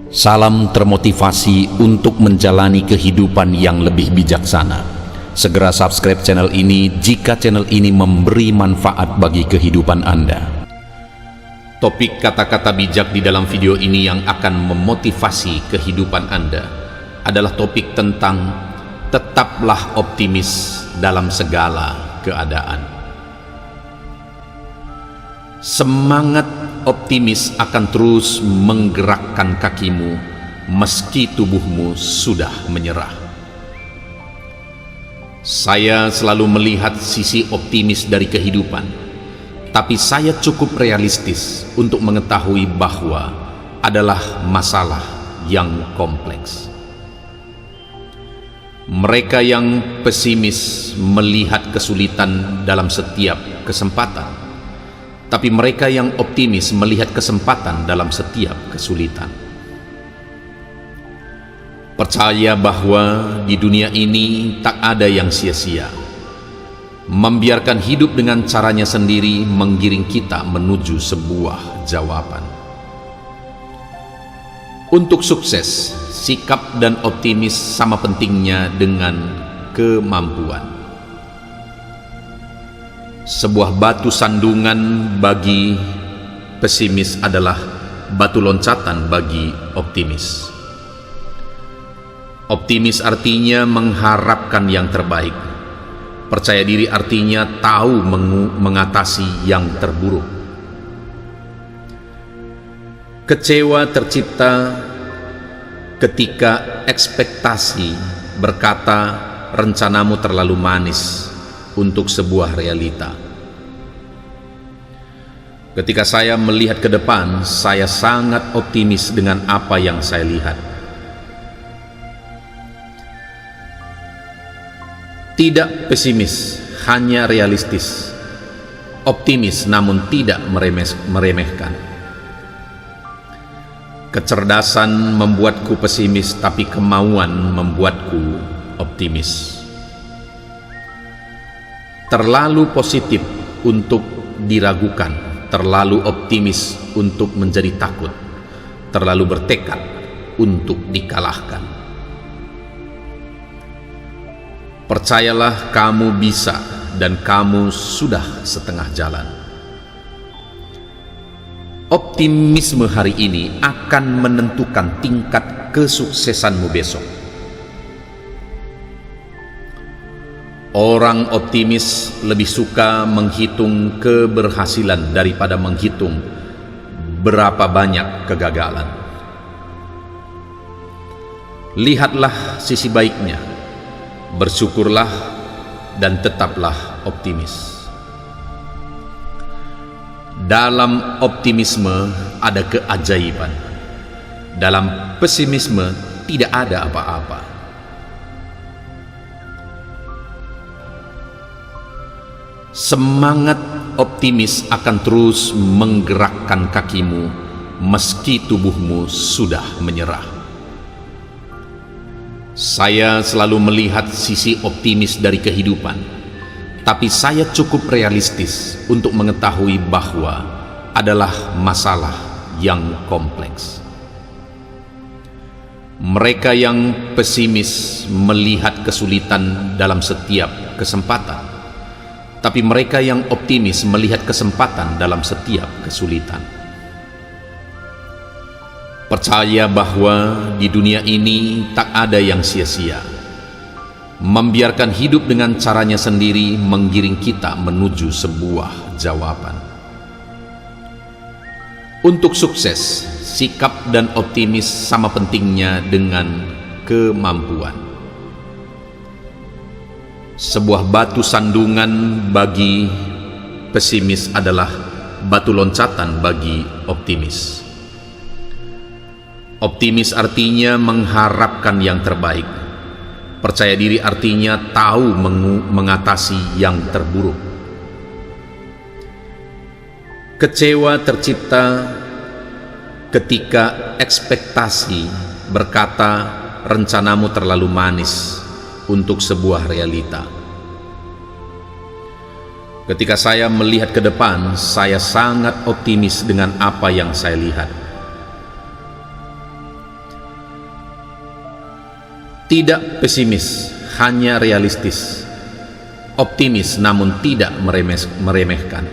Salam termotivasi untuk menjalani kehidupan yang lebih bijaksana. Segera subscribe channel ini jika channel ini memberi manfaat bagi kehidupan Anda. Topik kata-kata bijak di dalam video ini yang akan memotivasi kehidupan Anda adalah topik tentang tetaplah optimis dalam segala keadaan. Semangat optimis akan terus menggerakkan kakimu meski tubuhmu sudah menyerah. Saya selalu melihat sisi optimis dari kehidupan, tapi saya cukup realistis untuk mengetahui bahwa adalah masalah yang kompleks. Mereka yang pesimis melihat kesulitan dalam setiap kesempatan, tapi mereka yang optimis melihat kesempatan dalam setiap kesulitan. Percaya bahwa di dunia ini tak ada yang sia-sia. Membiarkan hidup dengan caranya sendiri menggiring kita menuju sebuah jawaban. Untuk sukses, sikap dan optimis sama pentingnya dengan kemampuan. Sebuah batu sandungan bagi pesimis adalah batu loncatan bagi optimis. Optimis artinya mengharapkan yang terbaik. Percaya diri artinya tahu mengatasi yang terburuk. Kecewa tercipta ketika ekspektasi berkata rencanamu terlalu manis untuk sebuah realita. Ketika saya melihat ke depan, saya sangat optimis dengan apa yang saya lihat. Tidak pesimis, hanya realistis. Optimis namun tidak meremehkan. Kecerdasan membuatku pesimis, tapi kemauan membuatku optimis. Terlalu positif untuk diragukan, terlalu optimis untuk menjadi takut, terlalu bertekad untuk dikalahkan. Percayalah kamu bisa dan kamu sudah setengah jalan. Optimisme hari ini akan menentukan tingkat kesuksesanmu besok. Orang optimis lebih suka menghitung keberhasilan daripada menghitung berapa banyak kegagalan. Lihatlah sisi baiknya, bersyukurlah dan tetaplah optimis. Dalam optimisme ada keajaiban. Dalam pesimisme tidak ada apa-apa. Semangat optimis akan terus menggerakkan kakimu meski tubuhmu sudah menyerah. Saya selalu melihat sisi optimis dari kehidupan, tapi saya cukup realistis untuk mengetahui bahwa adalah masalah yang kompleks. Mereka yang pesimis melihat kesulitan dalam setiap kesempatan, tapi mereka yang optimis melihat kesempatan dalam setiap kesulitan. Percaya bahwa di dunia ini tak ada yang sia-sia. Membiarkan hidup dengan caranya sendiri menggiring kita menuju sebuah jawaban. Untuk sukses, sikap dan optimis sama pentingnya dengan kemampuan. Sebuah batu sandungan bagi pesimis adalah batu loncatan bagi optimis. Optimis artinya mengharapkan yang terbaik. Percaya diri artinya tahu mengatasi yang terburuk. Kecewa tercipta ketika ekspektasi berkata rencanamu terlalu manis untuk sebuah realita. Ketika saya melihat ke depan, saya sangat optimis dengan apa yang saya lihat. Tidak pesimis, hanya realistis. Optimis namun tidak meremehkan.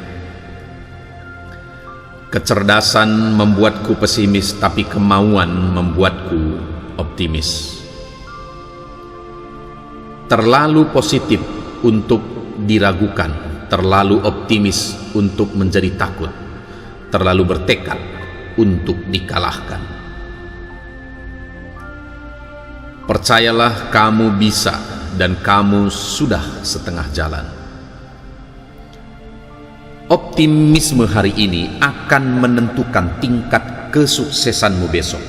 Kecerdasan membuatku pesimis, tapi kemauan membuatku optimis. Terlalu positif untuk diragukan, terlalu optimis untuk menjadi takut, terlalu bertekad untuk dikalahkan. Percayalah, kamu bisa dan kamu sudah setengah jalan. Optimisme hari ini akan menentukan tingkat kesuksesanmu besok.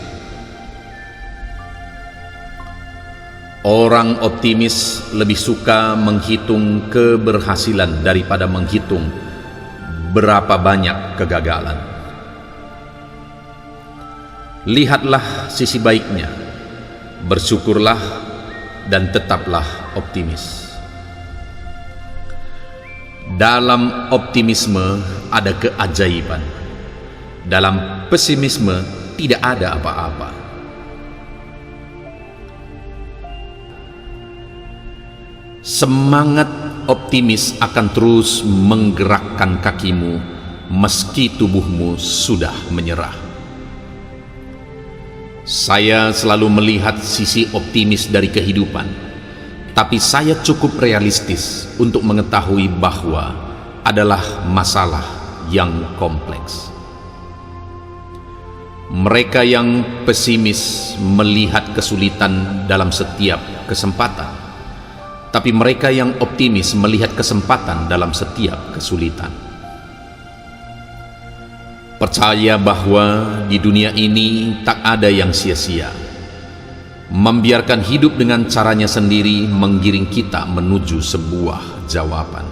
Orang optimis lebih suka menghitung keberhasilan daripada menghitung berapa banyak kegagalan. Lihatlah sisi baiknya, bersyukurlah dan tetaplah optimis. Dalam optimisme ada keajaiban. Dalam pesimisme tidak ada apa-apa. Semangat optimis akan terus menggerakkan kakimu meski tubuhmu sudah menyerah. Saya selalu melihat sisi optimis dari kehidupan, tapi saya cukup realistis untuk mengetahui bahwa adalah masalah yang kompleks. Mereka yang pesimis melihat kesulitan dalam setiap kesempatan, tapi mereka yang optimis melihat kesempatan dalam setiap kesulitan. Percaya bahwa di dunia ini tak ada yang sia-sia. Membiarkan hidup dengan caranya sendiri menggiring kita menuju sebuah jawaban.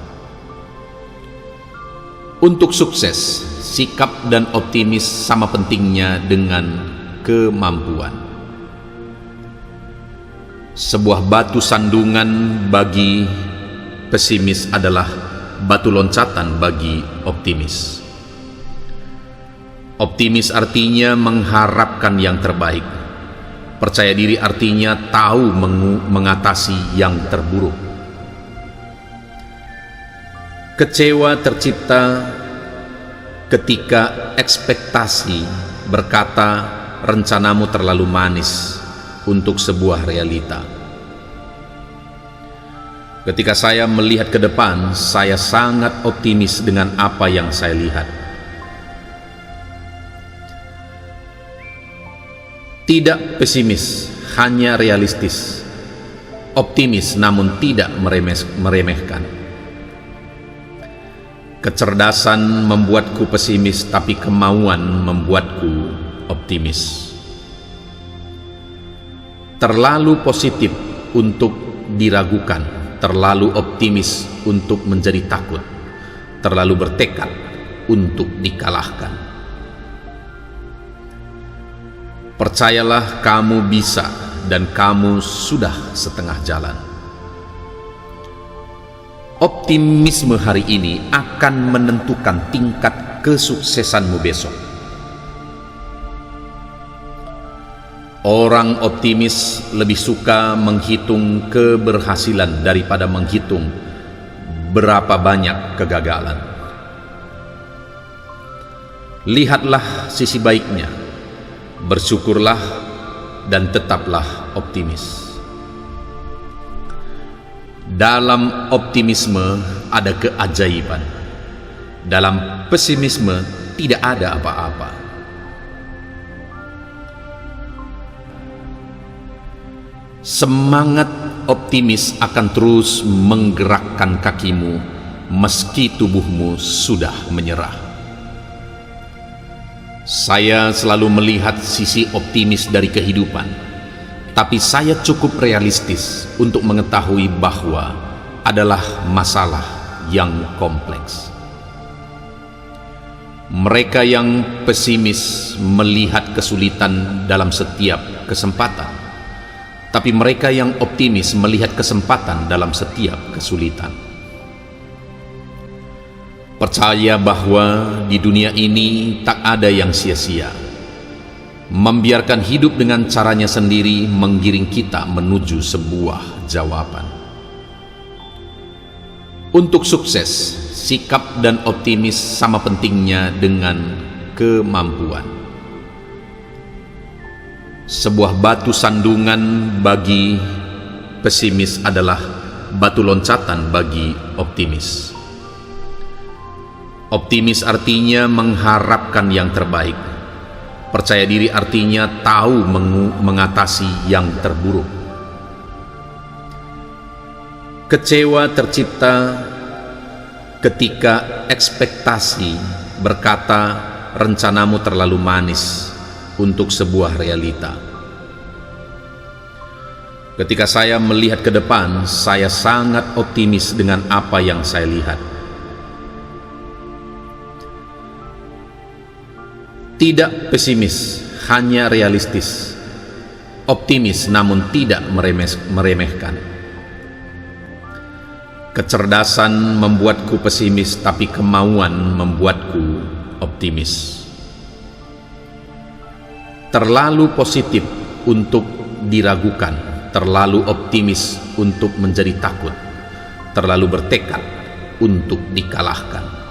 Untuk sukses, sikap dan optimis sama pentingnya dengan kemampuan. Sebuah batu sandungan bagi pesimis adalah batu loncatan bagi optimis. Optimis artinya mengharapkan yang terbaik. Percaya diri artinya tahu mengatasi yang terburuk. Kecewa tercipta ketika ekspektasi berkata rencanamu terlalu manis untuk sebuah realita. Ketika saya melihat ke depan, saya sangat optimis dengan apa yang saya lihat. Tidak pesimis, hanya realistis. Optimis namun tidak meremehkan. Kecerdasan membuatku pesimis, tapi kemauan membuatku optimis. Terlalu positif untuk diragukan, terlalu optimis untuk menjadi takut, terlalu bertekad untuk dikalahkan. Percayalah, kamu bisa dan kamu sudah setengah jalan. Optimisme hari ini akan menentukan tingkat kesuksesanmu besok. Orang optimis lebih suka menghitung keberhasilan daripada menghitung berapa banyak kegagalan. Lihatlah sisi baiknya, bersyukurlah dan tetaplah optimis. Dalam optimisme ada keajaiban. Dalam pesimisme tidak ada apa-apa. Semangat optimis akan terus menggerakkan kakimu meski tubuhmu sudah menyerah. Saya selalu melihat sisi optimis dari kehidupan, tapi saya cukup realistis untuk mengetahui bahwa adalah masalah yang kompleks. Mereka yang pesimis melihat kesulitan dalam setiap kesempatan, tapi mereka yang optimis melihat kesempatan dalam setiap kesulitan. Percaya bahwa di dunia ini tak ada yang sia-sia. membiarkan hidup dengan caranya sendiri menggiring kita menuju sebuah jawaban. Untuk sukses, sikap dan optimis sama pentingnya dengan kemampuan. Sebuah batu sandungan bagi pesimis adalah batu loncatan bagi optimis. Optimis artinya mengharapkan yang terbaik. Percaya diri artinya tahu mengatasi yang terburuk. Kecewa tercipta ketika ekspektasi berkata rencanamu terlalu manis untuk sebuah realita. Ketika saya melihat ke depan, saya sangat optimis dengan apa yang saya lihat. Tidak pesimis, hanya realistis. Optimis namun tidak meremehkan. Kecerdasan membuatku pesimis, tapi kemauan membuatku optimis. Terlalu positif untuk diragukan, terlalu optimis untuk menjadi takut, terlalu bertekad untuk dikalahkan.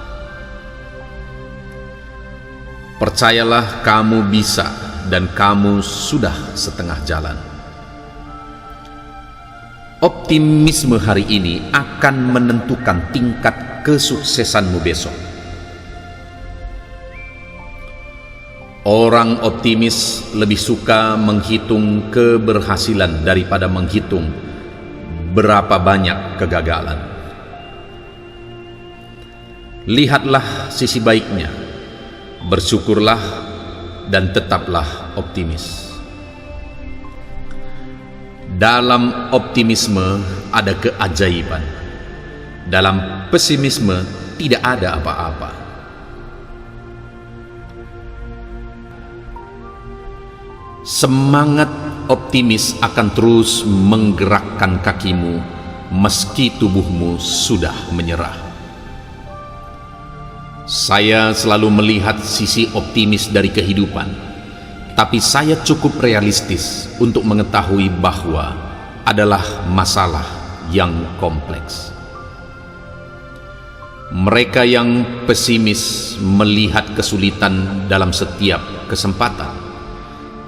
Percayalah kamu bisa dan kamu sudah setengah jalan. Optimisme hari ini akan menentukan tingkat kesuksesanmu besok. Orang optimis lebih suka menghitung keberhasilan daripada menghitung berapa banyak kegagalan. Lihatlah sisi baiknya, bersyukurlah dan tetaplah optimis. Dalam optimisme ada keajaiban. Dalam pesimisme tidak ada apa-apa. Semangat optimis akan terus menggerakkan kakimu meski tubuhmu sudah menyerah. Saya selalu melihat sisi optimis dari kehidupan, tapi saya cukup realistis untuk mengetahui bahwa adalah masalah yang kompleks. Mereka yang pesimis melihat kesulitan dalam setiap kesempatan,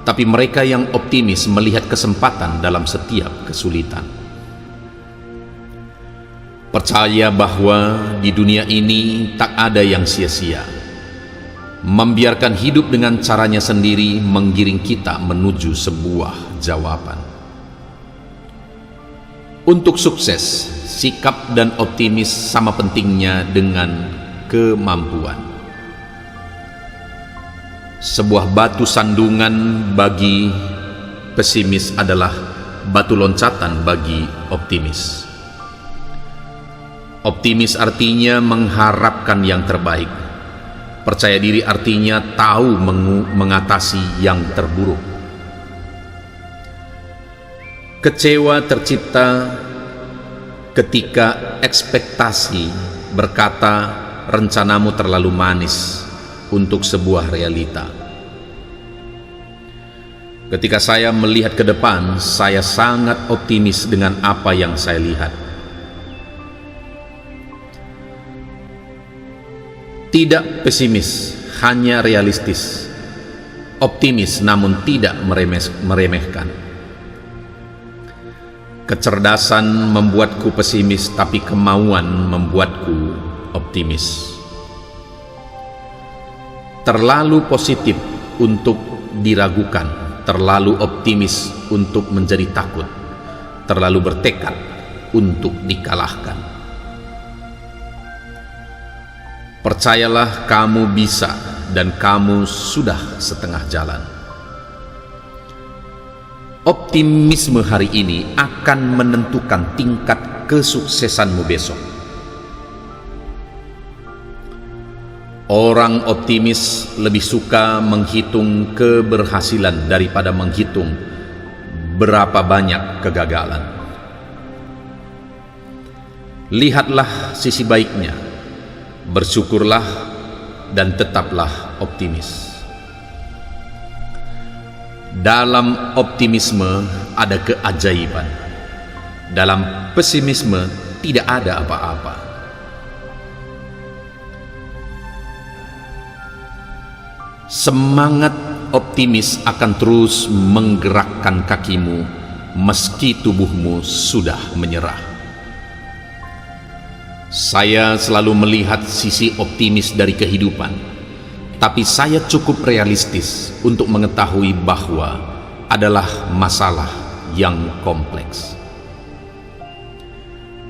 tapi mereka yang optimis melihat kesempatan dalam setiap kesulitan. Percaya bahwa di dunia ini tak ada yang sia-sia. Membiarkan hidup dengan caranya sendiri menggiring kita menuju sebuah jawaban. Untuk sukses, sikap dan optimis sama pentingnya dengan kemampuan. Sebuah batu sandungan bagi pesimis adalah batu loncatan bagi optimis. Optimis artinya mengharapkan yang terbaik. Percaya diri artinya tahu mengatasi yang terburuk. Kecewa tercipta ketika ekspektasi berkata rencanamu terlalu manis untuk sebuah realita. Ketika saya melihat ke depan, saya sangat optimis dengan apa yang saya lihat. Tidak pesimis, hanya realistis. Optimis namun tidak meremehkan. Kecerdasan membuatku pesimis, tapi kemauan membuatku optimis. Terlalu positif untuk diragukan, terlalu optimis untuk menjadi takut, terlalu bertekad untuk dikalahkan. Percayalah kamu bisa dan kamu sudah setengah jalan. Optimisme hari ini akan menentukan tingkat kesuksesanmu besok. Orang optimis lebih suka menghitung keberhasilan daripada menghitung berapa banyak kegagalan. Lihatlah sisi baiknya, bersyukurlah dan tetaplah optimis. Dalam optimisme ada keajaiban. Dalam pesimisme tidak ada apa-apa. Semangat optimis akan terus menggerakkan kakimu meski tubuhmu sudah menyerah. Saya selalu melihat sisi optimis dari kehidupan, tapi saya cukup realistis untuk mengetahui bahwa adalah masalah yang kompleks.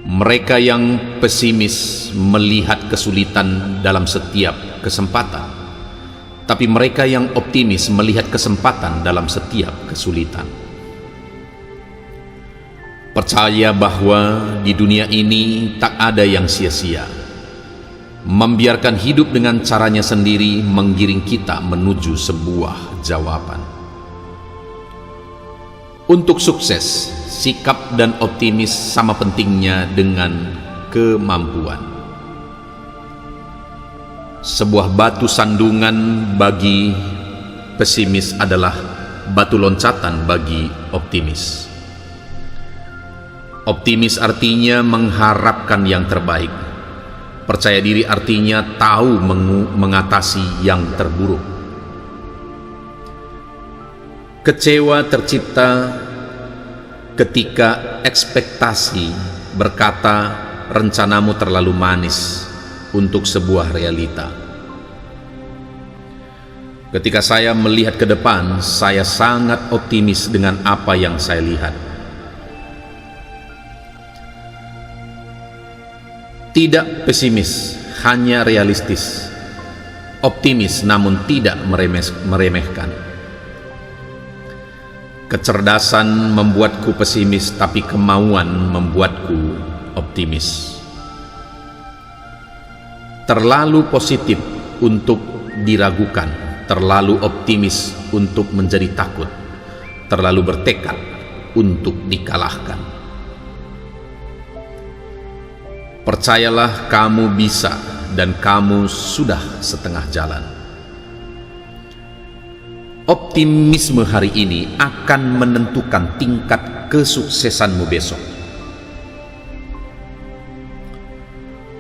Mereka yang pesimis melihat kesulitan dalam setiap kesempatan, tapi mereka yang optimis melihat kesempatan dalam setiap kesulitan. Percaya bahwa di dunia ini tak ada yang sia-sia. Membiarkan hidup dengan caranya sendiri menggiring kita menuju sebuah jawaban. Untuk sukses, sikap dan optimis sama pentingnya dengan kemampuan. Sebuah batu sandungan bagi pesimis adalah batu loncatan bagi optimis. Optimis artinya mengharapkan yang terbaik. Percaya diri artinya tahu mengatasi yang terburuk. Kecewa tercipta ketika ekspektasi berkata rencanamu terlalu manis untuk sebuah realita. Ketika saya melihat ke depan, saya sangat optimis dengan apa yang saya lihat. Tidak pesimis, hanya realistis. Optimis namun tidak meremehkan. Kecerdasan membuatku pesimis, tapi kemauan membuatku optimis. Terlalu positif untuk diragukan, terlalu optimis untuk menjadi takut, terlalu bertekad untuk dikalahkan. Percayalah kamu bisa, dan kamu sudah setengah jalan. Optimisme hari ini akan menentukan tingkat kesuksesanmu besok.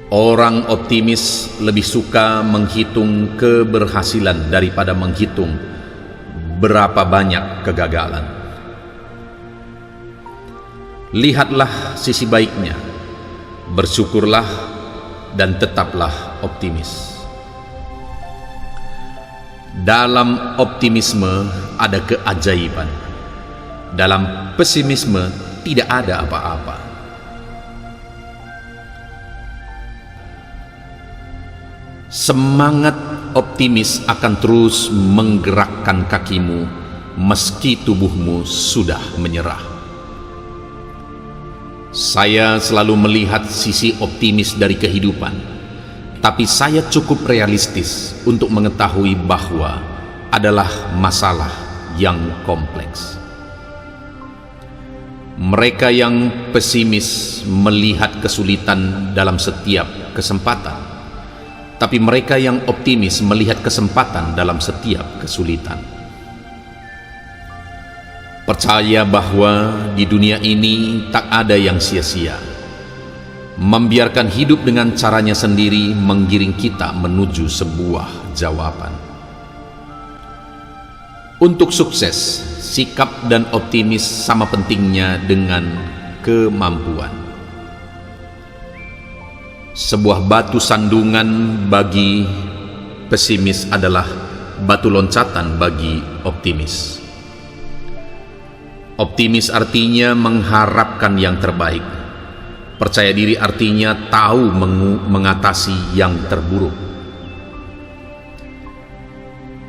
Orang optimis lebih suka menghitung keberhasilan daripada menghitung berapa banyak kegagalan. Lihatlah sisi baiknya, bersyukurlah, dan tetaplah optimis. Dalam optimisme ada keajaiban. Dalam pesimisme tidak ada apa-apa. Semangat optimis akan terus menggerakkan kakimu meski tubuhmu sudah menyerah. Saya selalu melihat sisi optimis dari kehidupan, tapi saya cukup realistis untuk mengetahui bahwa adalah masalah yang kompleks. Mereka yang pesimis melihat kesulitan dalam setiap kesempatan, tapi mereka yang optimis melihat kesempatan dalam setiap kesulitan. Percaya bahwa di dunia ini tak ada yang sia-sia. Membiarkan hidup dengan caranya sendiri menggiring kita menuju sebuah jawaban. Untuk sukses, sikap dan optimis sama pentingnya dengan kemampuan. Sebuah batu sandungan bagi pesimis adalah batu loncatan bagi optimis. Optimis artinya mengharapkan yang terbaik. Percaya diri artinya tahu mengatasi yang terburuk.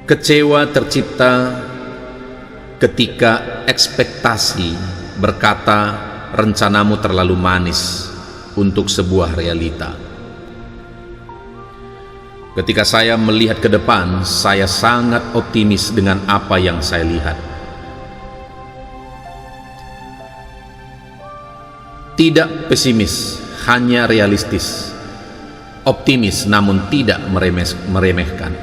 Kecewa tercipta ketika ekspektasi berkata rencanamu terlalu manis untuk sebuah realita. Ketika saya melihat ke depan, saya sangat optimis dengan apa yang saya lihat. Tidak pesimis, hanya realistis. Optimis namun tidak meremehkan.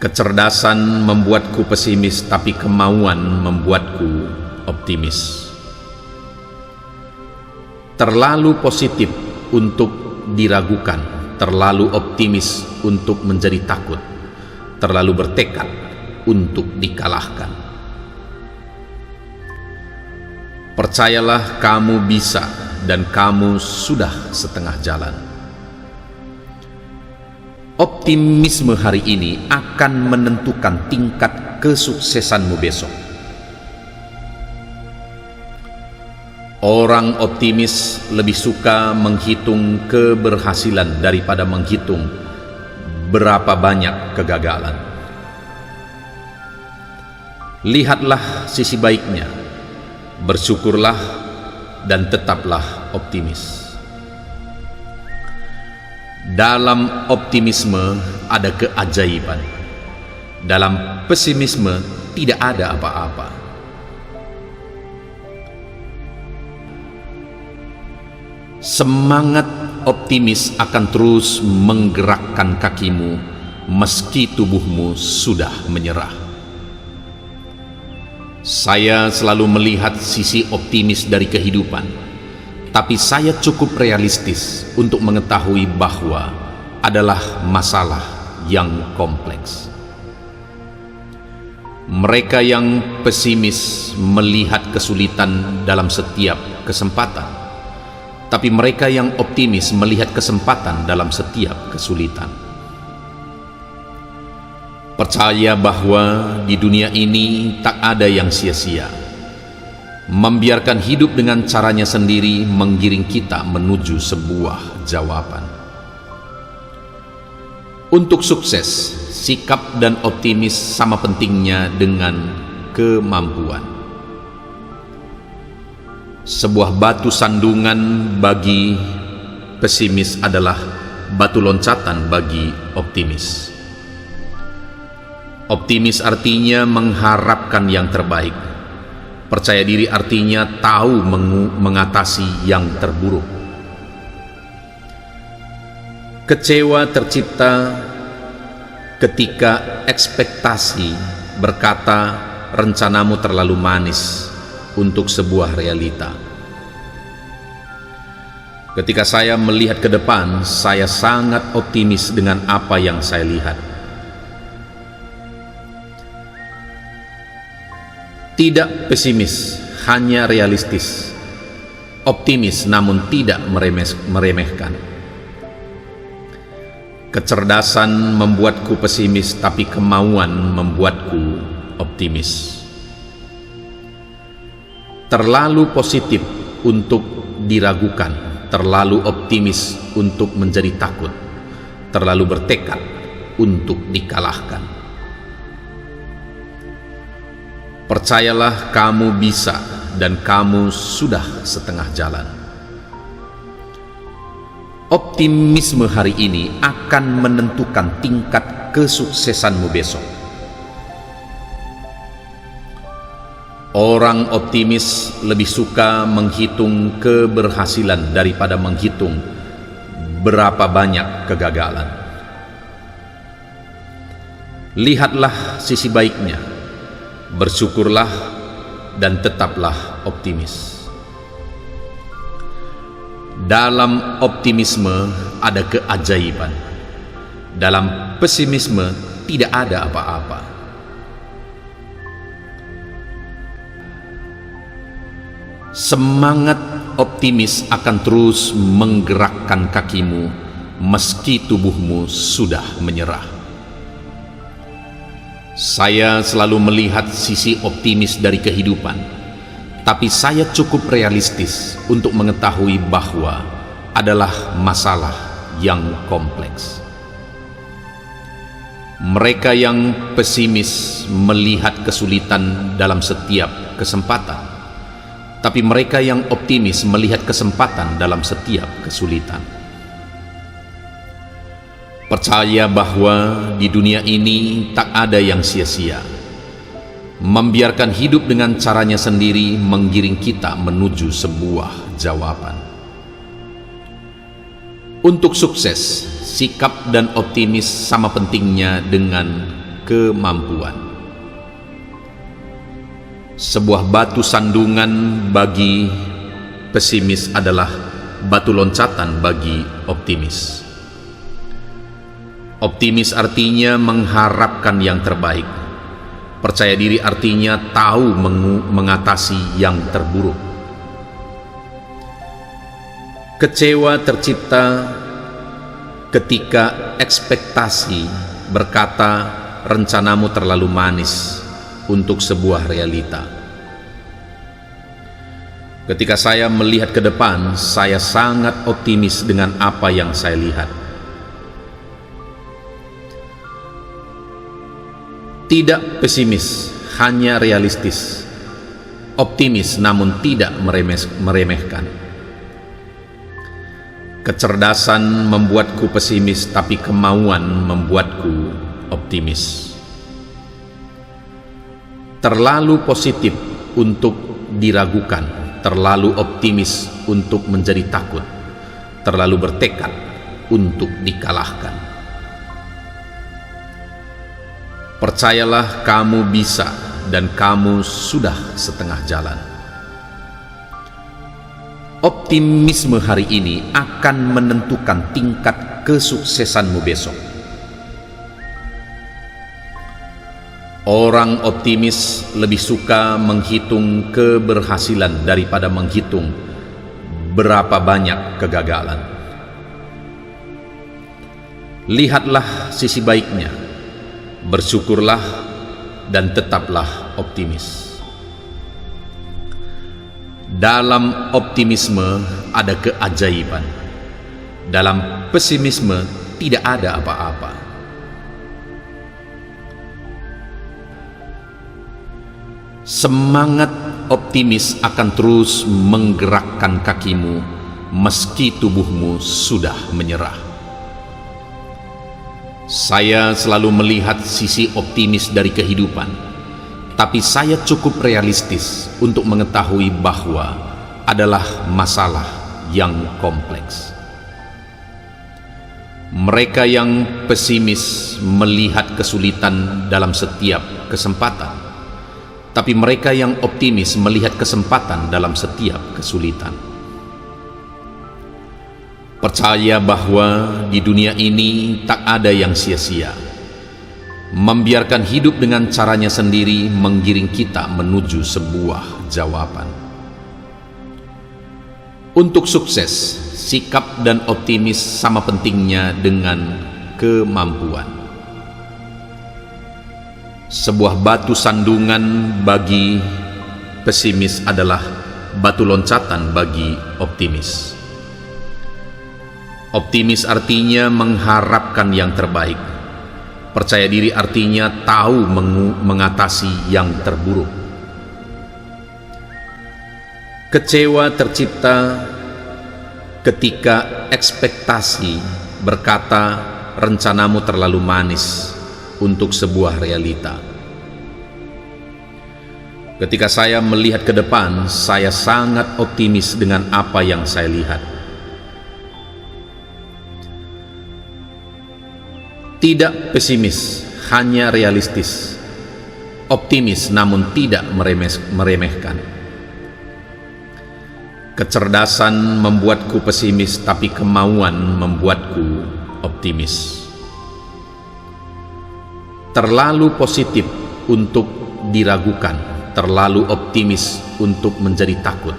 Kecerdasan membuatku pesimis, tapi kemauan membuatku optimis. Terlalu positif untuk diragukan, terlalu optimis untuk menjadi takut, terlalu bertekad untuk dikalahkan. Percayalah, kamu bisa dan kamu sudah setengah jalan. Optimisme hari ini akan menentukan tingkat kesuksesanmu besok. Orang optimis lebih suka menghitung keberhasilan daripada menghitung berapa banyak kegagalan. Lihatlah sisi baiknya, bersyukurlah dan tetaplah optimis. Dalam optimisme ada keajaiban. Dalam pesimisme tidak ada apa-apa. Semangat optimis akan terus menggerakkan kakimu meski tubuhmu sudah menyerah. Saya selalu melihat sisi optimis dari kehidupan, tapi saya cukup realistis untuk mengetahui bahwa adalah masalah yang kompleks. Mereka yang pesimis melihat kesulitan dalam setiap kesempatan, tapi mereka yang optimis melihat kesempatan dalam setiap kesulitan. Percaya bahwa di dunia ini tak ada yang sia-sia. Membiarkan hidup dengan caranya sendiri menggiring kita menuju sebuah jawaban. Untuk sukses, sikap dan optimis sama pentingnya dengan kemampuan. Sebuah batu sandungan bagi pesimis adalah batu loncatan bagi optimis. Optimis artinya mengharapkan yang terbaik. Percaya diri artinya tahu mengatasi yang terburuk. Kecewa tercipta ketika ekspektasi berkata rencanamu terlalu manis untuk sebuah realita. Ketika saya melihat ke depan, saya sangat optimis dengan apa yang saya lihat. Tidak pesimis, hanya realistis. Optimis namun tidak meremehkan. Kecerdasan membuatku pesimis, tapi kemauan membuatku optimis. Terlalu positif untuk diragukan, terlalu optimis untuk menjadi takut, terlalu bertekad untuk dikalahkan. Percayalah, kamu bisa dan kamu sudah setengah jalan. Optimisme hari ini akan menentukan tingkat kesuksesanmu besok. Orang optimis lebih suka menghitung keberhasilan daripada menghitung berapa banyak kegagalan. Lihatlah sisi baiknya, bersyukurlah dan tetaplah optimis. Dalam optimisme ada keajaiban. Dalam pesimisme tidak ada apa-apa. Semangat optimis akan terus menggerakkan kakimu meski tubuhmu sudah menyerah. Saya selalu melihat sisi optimis dari kehidupan, tapi saya cukup realistis untuk mengetahui bahwa adalah masalah yang kompleks. Mereka yang pesimis melihat kesulitan dalam setiap kesempatan, tapi mereka yang optimis melihat kesempatan dalam setiap kesulitan. Percaya bahwa di dunia ini tak ada yang sia-sia. Membiarkan hidup dengan caranya sendiri menggiring kita menuju sebuah jawaban. Untuk sukses, sikap dan optimis sama pentingnya dengan kemampuan. Sebuah batu sandungan bagi pesimis adalah batu loncatan bagi optimis. Optimis artinya mengharapkan yang terbaik. Percaya diri artinya tahu mengatasi yang terburuk. Kecewa tercipta ketika ekspektasi berkata rencanamu terlalu manis untuk sebuah realita. Ketika saya melihat ke depan, saya sangat optimis dengan apa yang saya lihat. Tidak pesimis, hanya realistis. Optimis namun tidak meremehkan. Kecerdasan membuatku pesimis, tapi kemauan membuatku optimis. Terlalu positif untuk diragukan, terlalu optimis untuk menjadi takut, terlalu bertekad untuk dikalahkan. Percayalah, kamu bisa dan kamu sudah setengah jalan. Optimisme hari ini akan menentukan tingkat kesuksesanmu besok. Orang optimis lebih suka menghitung keberhasilan daripada menghitung berapa banyak kegagalan. Lihatlah sisi baiknya, bersyukurlah dan tetaplah optimis. Dalam optimisme ada keajaiban. Dalam pesimisme tidak ada apa-apa. Semangat optimis akan terus menggerakkan kakimu meski tubuhmu sudah menyerah. Saya selalu melihat sisi optimis dari kehidupan, tapi saya cukup realistis untuk mengetahui bahwa adalah masalah yang kompleks. Mereka yang pesimis melihat kesulitan dalam setiap kesempatan, tapi mereka yang optimis melihat kesempatan dalam setiap kesulitan. Percaya bahwa di dunia ini tak ada yang sia-sia. Membiarkan hidup dengan caranya sendiri menggiring kita menuju sebuah jawaban. Untuk sukses, sikap dan optimis sama pentingnya dengan kemampuan. Sebuah batu sandungan bagi pesimis adalah batu loncatan bagi optimis. Optimis artinya mengharapkan yang terbaik. Percaya diri artinya tahu mengatasi yang terburuk. Kecewa tercipta ketika ekspektasi berkata rencanamu terlalu manis untuk sebuah realita. Ketika saya melihat ke depan, saya sangat optimis dengan apa yang saya lihat. Tidak pesimis, hanya realistis. Optimis namun tidak meremehkan. Kecerdasan membuatku pesimis, tapi kemauan membuatku optimis. Terlalu positif untuk diragukan, terlalu optimis untuk menjadi takut,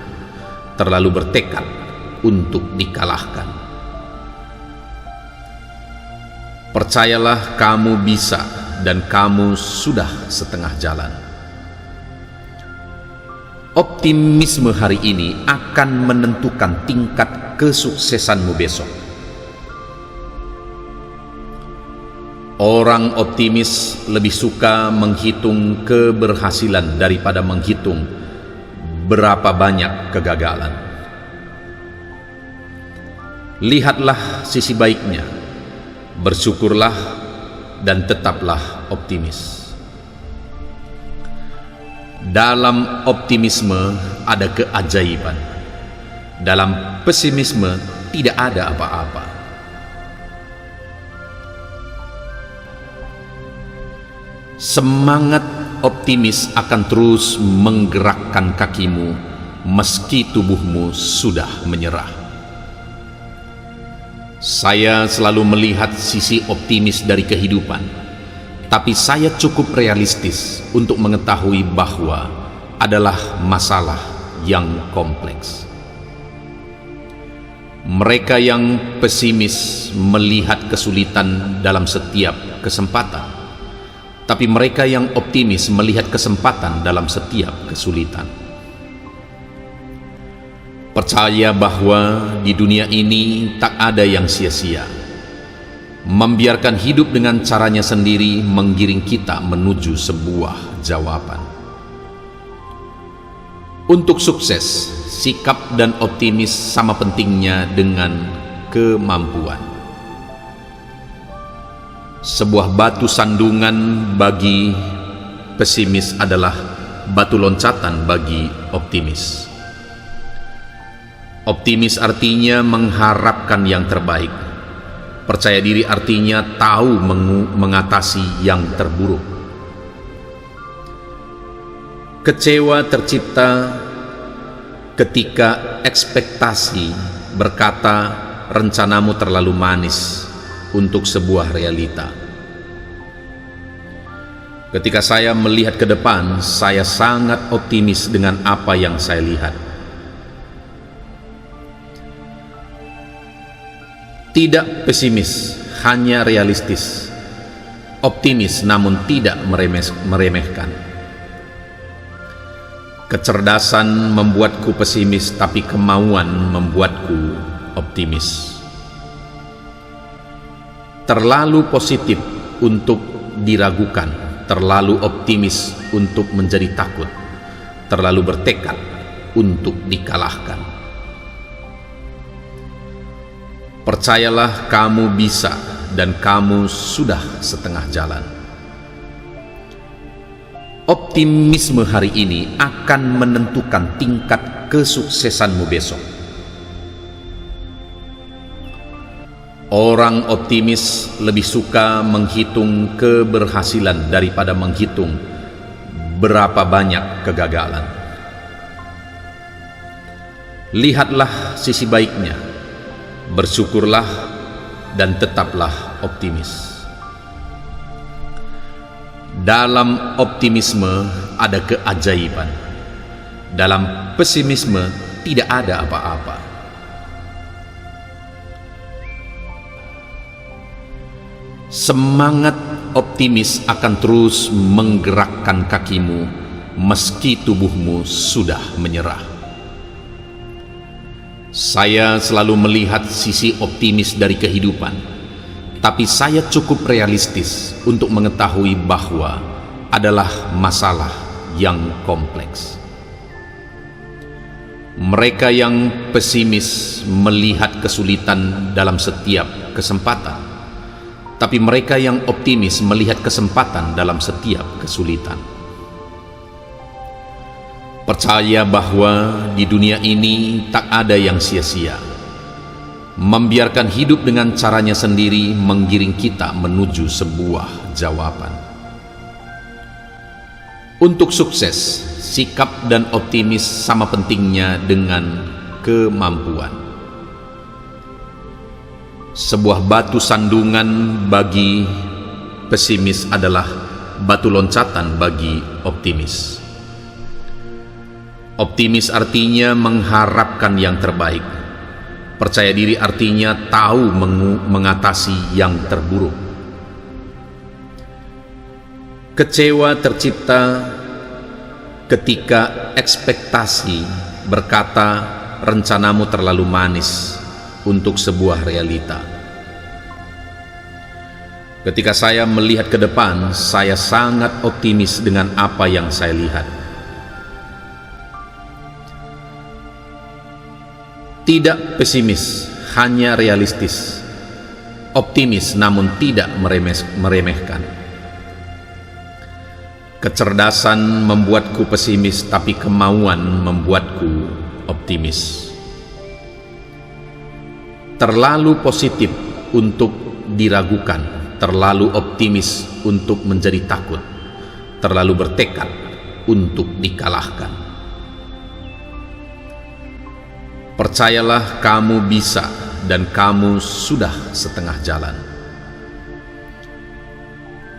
terlalu bertekad untuk dikalahkan. Percayalah, kamu bisa dan kamu sudah setengah jalan. Optimisme hari ini akan menentukan tingkat kesuksesanmu besok. Orang optimis lebih suka menghitung keberhasilan daripada menghitung berapa banyak kegagalan. Lihatlah sisi baiknya, bersyukurlah dan tetaplah optimis. Dalam optimisme ada keajaiban. Dalam pesimisme tidak ada apa-apa. Semangat optimis akan terus menggerakkan kakimu meski tubuhmu sudah menyerah. Saya selalu melihat sisi optimis dari kehidupan, tapi saya cukup realistis untuk mengetahui bahwa adalah masalah yang kompleks. Mereka yang pesimis melihat kesulitan dalam setiap kesempatan, tapi mereka yang optimis melihat kesempatan dalam setiap kesulitan. Percaya bahwa di dunia ini tak ada yang sia-sia. Membiarkan hidup dengan caranya sendiri menggiring kita menuju sebuah jawaban. Untuk sukses, sikap dan optimis sama pentingnya dengan kemampuan. Sebuah batu sandungan bagi pesimis adalah batu loncatan bagi optimis. Optimis artinya mengharapkan yang terbaik. Percaya diri artinya tahu mengatasi yang terburuk. Kecewa tercipta ketika ekspektasi berkata rencanamu terlalu manis untuk sebuah realita. Ketika saya melihat ke depan, saya sangat optimis dengan apa yang saya lihat. Tidak pesimis, hanya realistis. Optimis namun tidak meremehkan. Kecerdasan membuatku pesimis, tapi kemauan membuatku optimis. Terlalu positif untuk diragukan, terlalu optimis untuk menjadi takut, terlalu bertekad untuk dikalahkan. Percayalah kamu bisa dan kamu sudah setengah jalan. Optimisme hari ini akan menentukan tingkat kesuksesanmu besok. Orang optimis lebih suka menghitung keberhasilan daripada menghitung berapa banyak kegagalan. Lihatlah sisi baiknya, bersyukurlah dan tetaplah optimis. Dalam optimisme ada keajaiban. Dalam pesimisme tidak ada apa-apa. Semangat optimis akan terus menggerakkan kakimu meski tubuhmu sudah menyerah. Saya selalu melihat sisi optimis dari kehidupan, tapi saya cukup realistis untuk mengetahui bahwa adalah masalah yang kompleks. Mereka yang pesimis melihat kesulitan dalam setiap kesempatan, tapi mereka yang optimis melihat kesempatan dalam setiap kesulitan. Percaya bahwa di dunia ini tak ada yang sia-sia. Membiarkan hidup dengan caranya sendiri menggiring kita menuju sebuah jawaban. Untuk sukses, sikap dan optimis sama pentingnya dengan kemampuan. Sebuah batu sandungan bagi pesimis adalah batu loncatan bagi optimis. Optimis artinya mengharapkan yang terbaik. Percaya diri artinya tahu mengatasi yang terburuk. Kecewa tercipta ketika ekspektasi berkata rencanamu terlalu manis untuk sebuah realita. Ketika saya melihat ke depan, saya sangat optimis dengan apa yang saya lihat. Tidak pesimis, hanya realistis. Optimis namun tidak meremehkan. Kecerdasan membuatku pesimis, tapi kemauan membuatku optimis. Terlalu positif untuk diragukan, terlalu optimis untuk menjadi takut, terlalu bertekad untuk dikalahkan. Percayalah kamu bisa dan kamu sudah setengah jalan.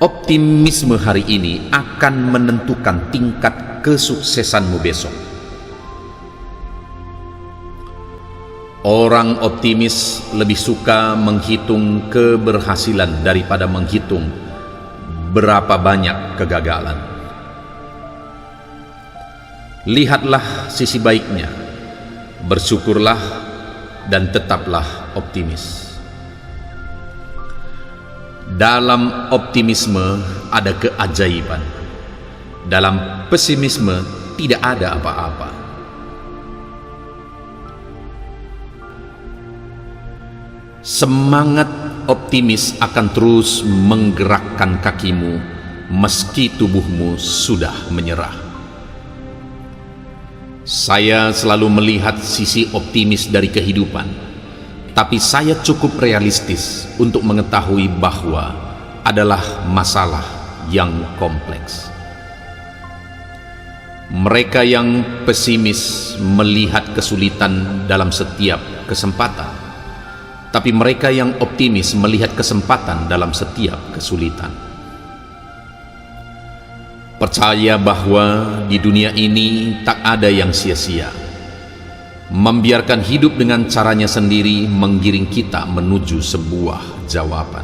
Optimisme hari ini akan menentukan tingkat kesuksesanmu besok. Orang optimis lebih suka menghitung keberhasilan daripada menghitung berapa banyak kegagalan. Lihatlah sisi baiknya, bersyukurlah dan tetaplah optimis. Dalam optimisme ada keajaiban. Dalam pesimisme tidak ada apa-apa. Semangat optimis akan terus menggerakkan kakimu meski tubuhmu sudah menyerah. Saya selalu melihat sisi optimis dari kehidupan, tapi saya cukup realistis untuk mengetahui bahwa adalah masalah yang kompleks. Mereka yang pesimis melihat kesulitan dalam setiap kesempatan, tapi mereka yang optimis melihat kesempatan dalam setiap kesulitan. Percaya bahwa di dunia ini tak ada yang sia-sia. Membiarkan hidup dengan caranya sendiri menggiring kita menuju sebuah jawaban.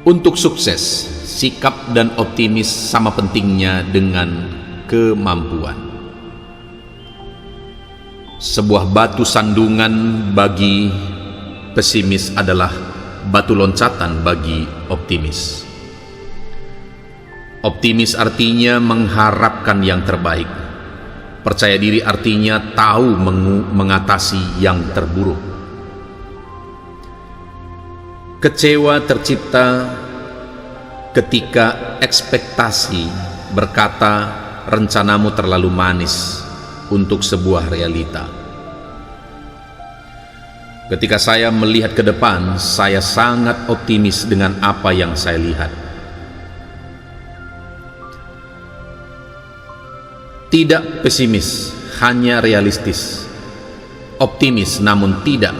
Untuk sukses, sikap dan optimis sama pentingnya dengan kemampuan. Sebuah batu sandungan bagi pesimis adalah batu loncatan bagi optimis. Optimis artinya mengharapkan yang terbaik. Percaya diri artinya tahu mengatasi yang terburuk. Kecewa tercipta ketika ekspektasi berkata rencanamu terlalu manis untuk sebuah realita. Ketika saya melihat ke depan, saya sangat optimis dengan apa yang saya lihat. Tidak pesimis, hanya realistis. Optimis namun tidak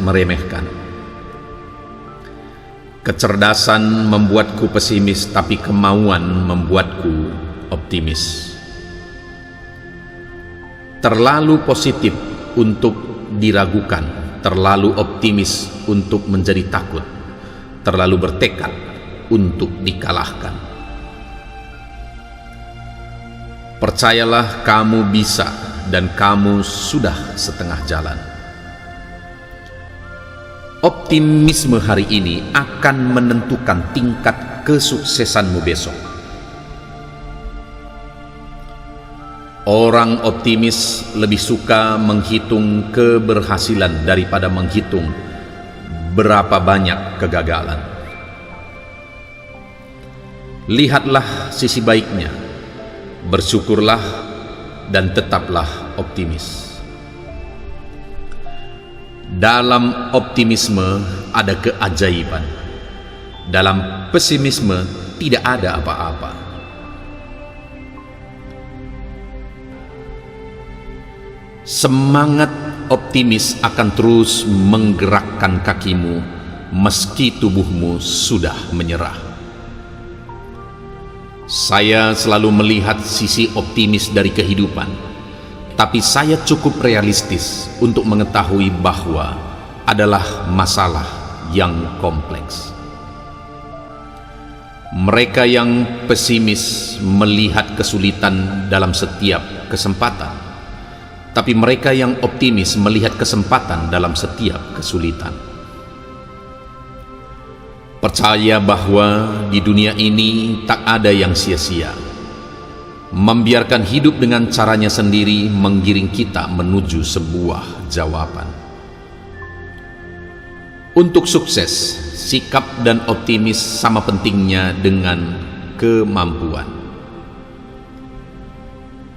meremehkan. Kecerdasan membuatku pesimis, tapi kemauan membuatku optimis. Terlalu positif untuk diragukan, terlalu optimis untuk menjadi takut, terlalu bertekad untuk dikalahkan. Percayalah kamu bisa dan kamu sudah setengah jalan. Optimisme hari ini akan menentukan tingkat kesuksesanmu besok. Orang optimis lebih suka menghitung keberhasilan daripada menghitung berapa banyak kegagalan. Lihatlah sisi baiknya, bersyukurlah dan tetaplah optimis. Dalam optimisme ada keajaiban. Dalam pesimisme tidak ada apa-apa. Semangat optimis akan terus menggerakkan kakimu meski tubuhmu sudah menyerah. Saya selalu melihat sisi optimis dari kehidupan, tapi saya cukup realistis untuk mengetahui bahwa adalah masalah yang kompleks. Mereka yang pesimis melihat kesulitan dalam setiap kesempatan, tapi mereka yang optimis melihat kesempatan dalam setiap kesulitan. Percaya bahwa di dunia ini tak ada yang sia-sia. Membiarkan hidup dengan caranya sendiri menggiring kita menuju sebuah jawaban. Untuk sukses, sikap dan optimis sama pentingnya dengan kemampuan.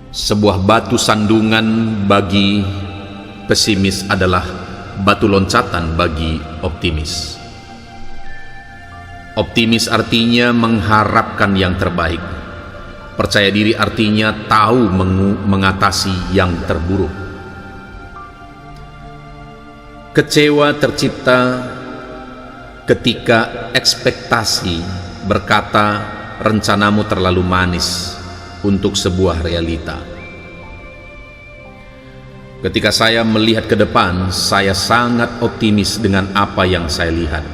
Sebuah batu sandungan bagi pesimis adalah batu loncatan bagi optimis. Optimis artinya mengharapkan yang terbaik. Percaya diri artinya tahu mengatasi yang terburuk. Kecewa tercipta ketika ekspektasi berkata rencanamu terlalu manis untuk sebuah realita. Ketika saya melihat ke depan, saya sangat optimis dengan apa yang saya lihat.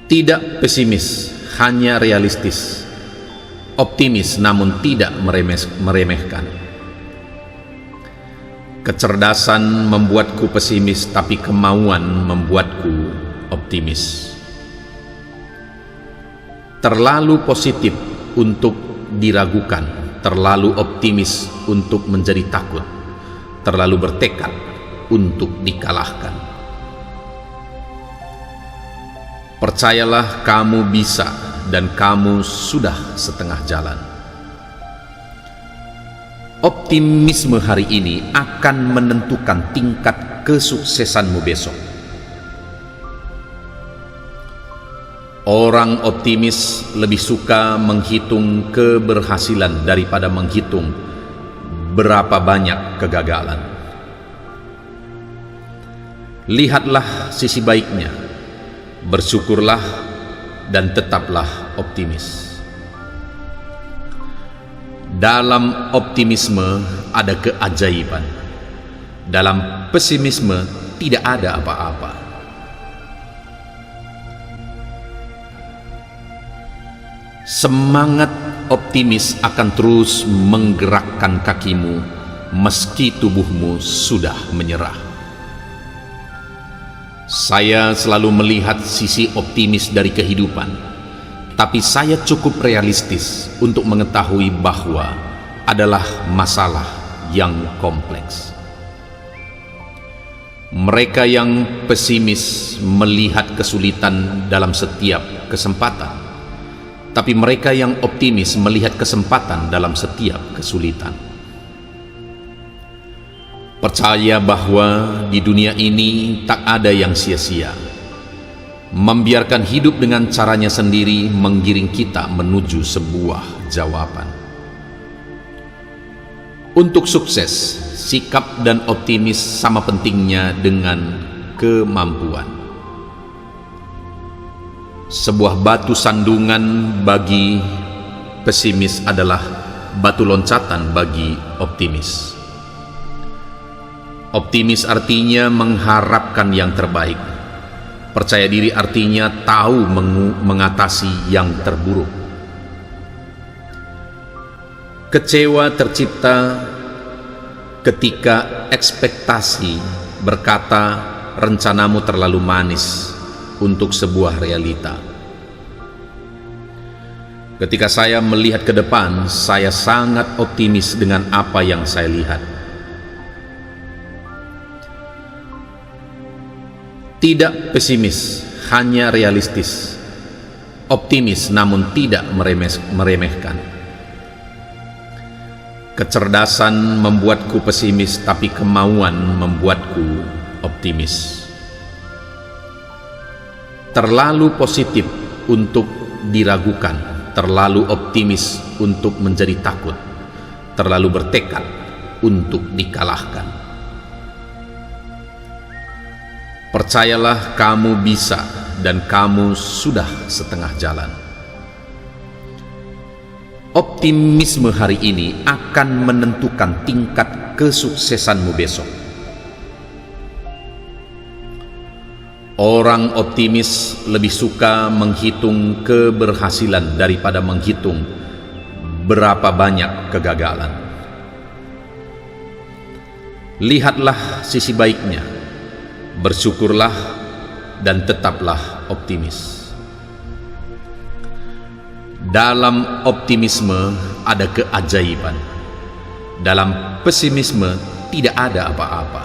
Tidak pesimis, hanya realistis. Optimis namun tidak meremehkan. Kecerdasan membuatku pesimis, tapi kemauan membuatku optimis. Terlalu positif untuk diragukan, terlalu optimis untuk menjadi takut, terlalu bertekad untuk dikalahkan. Percayalah, kamu bisa dan kamu sudah setengah jalan. Optimisme hari ini akan menentukan tingkat kesuksesanmu besok. Orang optimis lebih suka menghitung keberhasilan daripada menghitung berapa banyak kegagalan. Lihatlah sisi baiknya, bersyukurlah dan tetaplah optimis. Dalam optimisme ada keajaiban. Dalam pesimisme tidak ada apa-apa. Semangat optimis akan terus menggerakkan kakimu meski tubuhmu sudah menyerah. Saya selalu melihat sisi optimis dari kehidupan, tapi saya cukup realistis untuk mengetahui bahwa adalah masalah yang kompleks. Mereka yang pesimis melihat kesulitan dalam setiap kesempatan, tapi mereka yang optimis melihat kesempatan dalam setiap kesulitan. Percaya bahwa di dunia ini tak ada yang sia-sia. Membiarkan hidup dengan caranya sendiri menggiring kita menuju sebuah jawaban. Untuk sukses, sikap dan optimis sama pentingnya dengan kemampuan. Sebuah batu sandungan bagi pesimis adalah batu loncatan bagi optimis. Optimis artinya mengharapkan yang terbaik. Percaya diri artinya tahu mengatasi yang terburuk. Kecewa tercipta ketika ekspektasi berkata rencanamu terlalu manis untuk sebuah realita. Ketika saya melihat ke depan, saya sangat optimis dengan apa yang saya lihat. Tidak pesimis, hanya realistis. Optimis namun tidak meremehkan. Kecerdasan membuatku pesimis, tapi kemauan membuatku optimis. Terlalu positif untuk diragukan, terlalu optimis untuk menjadi takut, terlalu bertekad untuk dikalahkan. Percayalah, kamu bisa dan kamu sudah setengah jalan. Optimisme hari ini akan menentukan tingkat kesuksesanmu besok. Orang optimis lebih suka menghitung keberhasilan daripada menghitung berapa banyak kegagalan. Lihatlah sisi baiknya, bersyukurlah dan tetaplah optimis. Dalam optimisme ada keajaiban. Dalam pesimisme tidak ada apa-apa.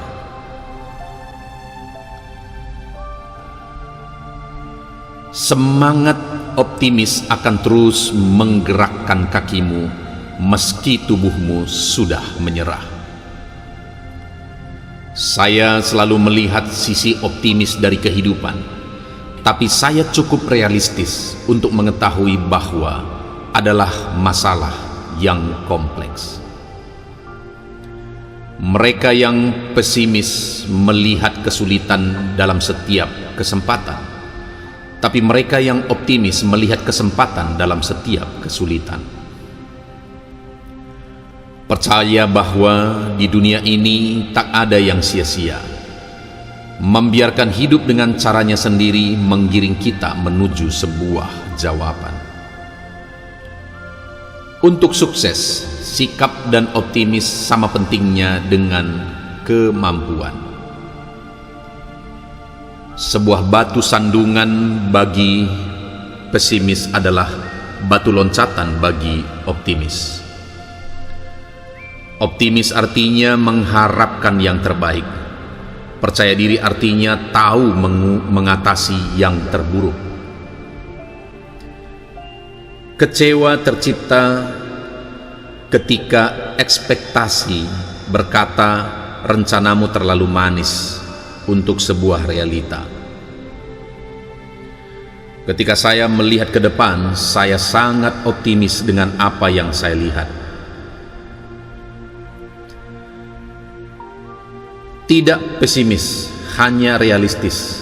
Semangat optimis akan terus menggerakkan kakimu meski tubuhmu sudah menyerah. Saya selalu melihat sisi optimis dari kehidupan, tapi saya cukup realistis untuk mengetahui bahwa adalah masalah yang kompleks. Mereka yang pesimis melihat kesulitan dalam setiap kesempatan, tapi mereka yang optimis melihat kesempatan dalam setiap kesulitan. Percaya bahwa di dunia ini tak ada yang sia-sia. Membiarkan hidup dengan caranya sendiri menggiring kita menuju sebuah jawaban. Untuk sukses, sikap dan optimis sama pentingnya dengan kemampuan. Sebuah batu sandungan bagi pesimis adalah batu loncatan bagi optimis. Optimis artinya mengharapkan yang terbaik. Percaya diri artinya tahu mengatasi yang terburuk. Kecewa tercipta ketika ekspektasi berkata rencanamu terlalu manis untuk sebuah realita. Ketika saya melihat ke depan, saya sangat optimis dengan apa yang saya lihat. Tidak pesimis, hanya realistis.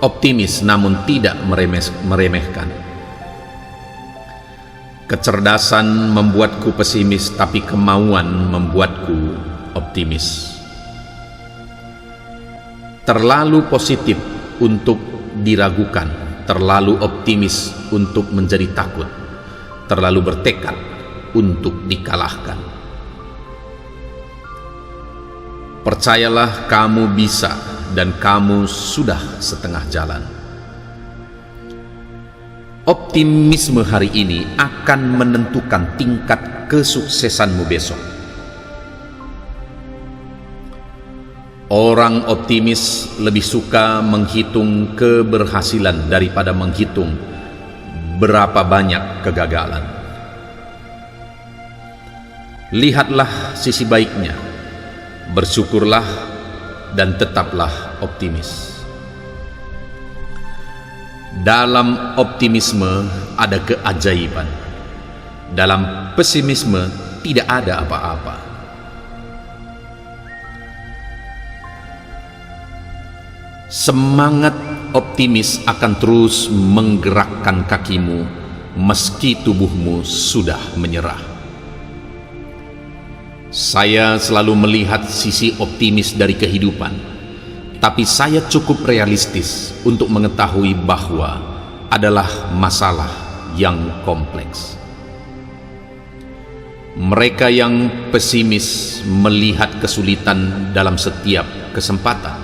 Optimis namun tidak meremehkan. Kecerdasan membuatku pesimis, tapi kemauan membuatku optimis. Terlalu positif untuk diragukan, terlalu optimis untuk menjadi takut, terlalu bertekad untuk dikalahkan. Percayalah kamu bisa dan kamu sudah setengah jalan. Optimisme hari ini akan menentukan tingkat kesuksesanmu besok. Orang optimis lebih suka menghitung keberhasilan daripada menghitung berapa banyak kegagalan. Lihatlah sisi baiknya, bersyukurlah dan tetaplah optimis. Dalam optimisme ada keajaiban. Dalam pesimisme tidak ada apa-apa. Semangat optimis akan terus menggerakkan kakimu meski tubuhmu sudah menyerah. Saya selalu melihat sisi optimis dari kehidupan, tapi saya cukup realistis untuk mengetahui bahwa adalah masalah yang kompleks. Mereka yang pesimis melihat kesulitan dalam setiap kesempatan,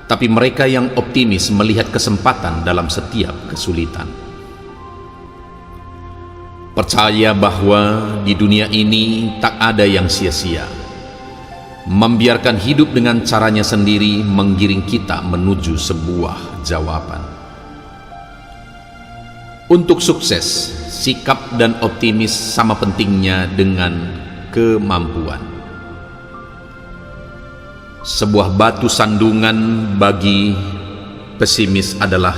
tapi mereka yang optimis melihat kesempatan dalam setiap kesulitan. Percaya bahwa di dunia ini tak ada yang sia-sia. Membiarkan hidup dengan caranya sendiri menggiring kita menuju sebuah jawaban. Untuk sukses, sikap dan optimis sama pentingnya dengan kemampuan. Sebuah batu sandungan bagi pesimis adalah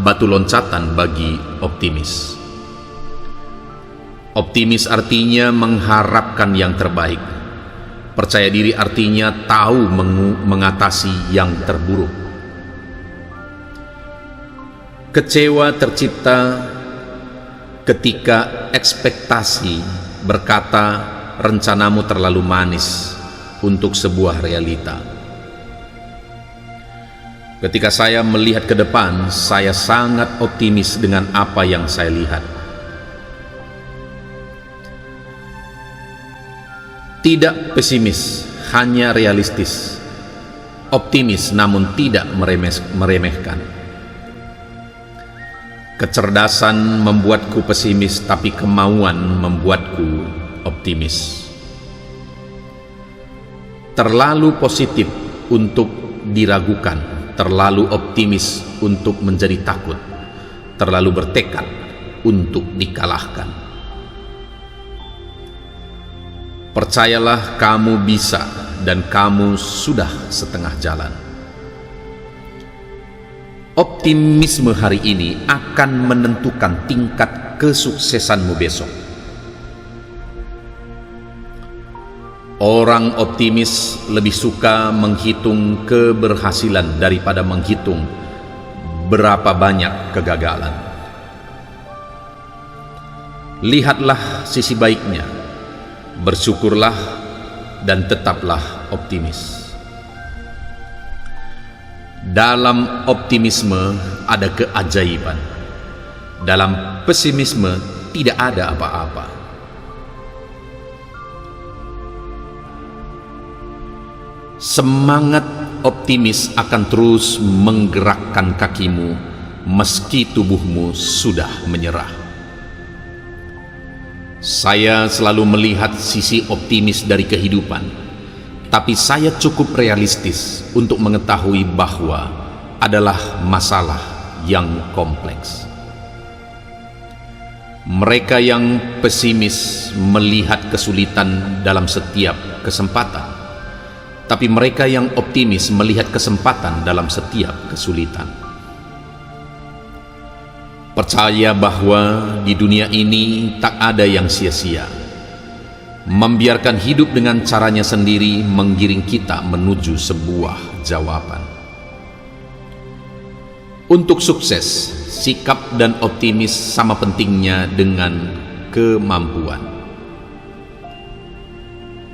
batu loncatan bagi optimis. Optimis artinya mengharapkan yang terbaik. Percaya diri artinya tahu mengatasi yang terburuk. Kecewa tercipta ketika ekspektasi berkata rencanamu terlalu manis untuk sebuah realita. Ketika saya melihat ke depan, saya sangat optimis dengan apa yang saya lihat. Tidak pesimis, hanya realistis. Optimis namun tidak meremehkan. Kecerdasan membuatku pesimis, tapi kemauan membuatku optimis. Terlalu positif untuk diragukan, terlalu optimis untuk menjadi takut, terlalu bertekad untuk dikalahkan. Percayalah kamu bisa dan kamu sudah setengah jalan. Optimisme hari ini akan menentukan tingkat kesuksesanmu besok. Orang optimis lebih suka menghitung keberhasilan daripada menghitung berapa banyak kegagalan. Lihatlah sisi baiknya, bersyukurlah dan tetaplah optimis. Dalam optimisme ada keajaiban. Dalam pesimisme tidak ada apa-apa. Semangat optimis akan terus menggerakkan kakimu meski tubuhmu sudah menyerah. Saya selalu melihat sisi optimis dari kehidupan, tapi saya cukup realistis untuk mengetahui bahwa adalah masalah yang kompleks. Mereka yang pesimis melihat kesulitan dalam setiap kesempatan, tapi mereka yang optimis melihat kesempatan dalam setiap kesulitan. Percaya bahwa di dunia ini tak ada yang sia-sia. Membiarkan hidup dengan caranya sendiri menggiring kita menuju sebuah jawaban. Untuk sukses, sikap dan optimis sama pentingnya dengan kemampuan.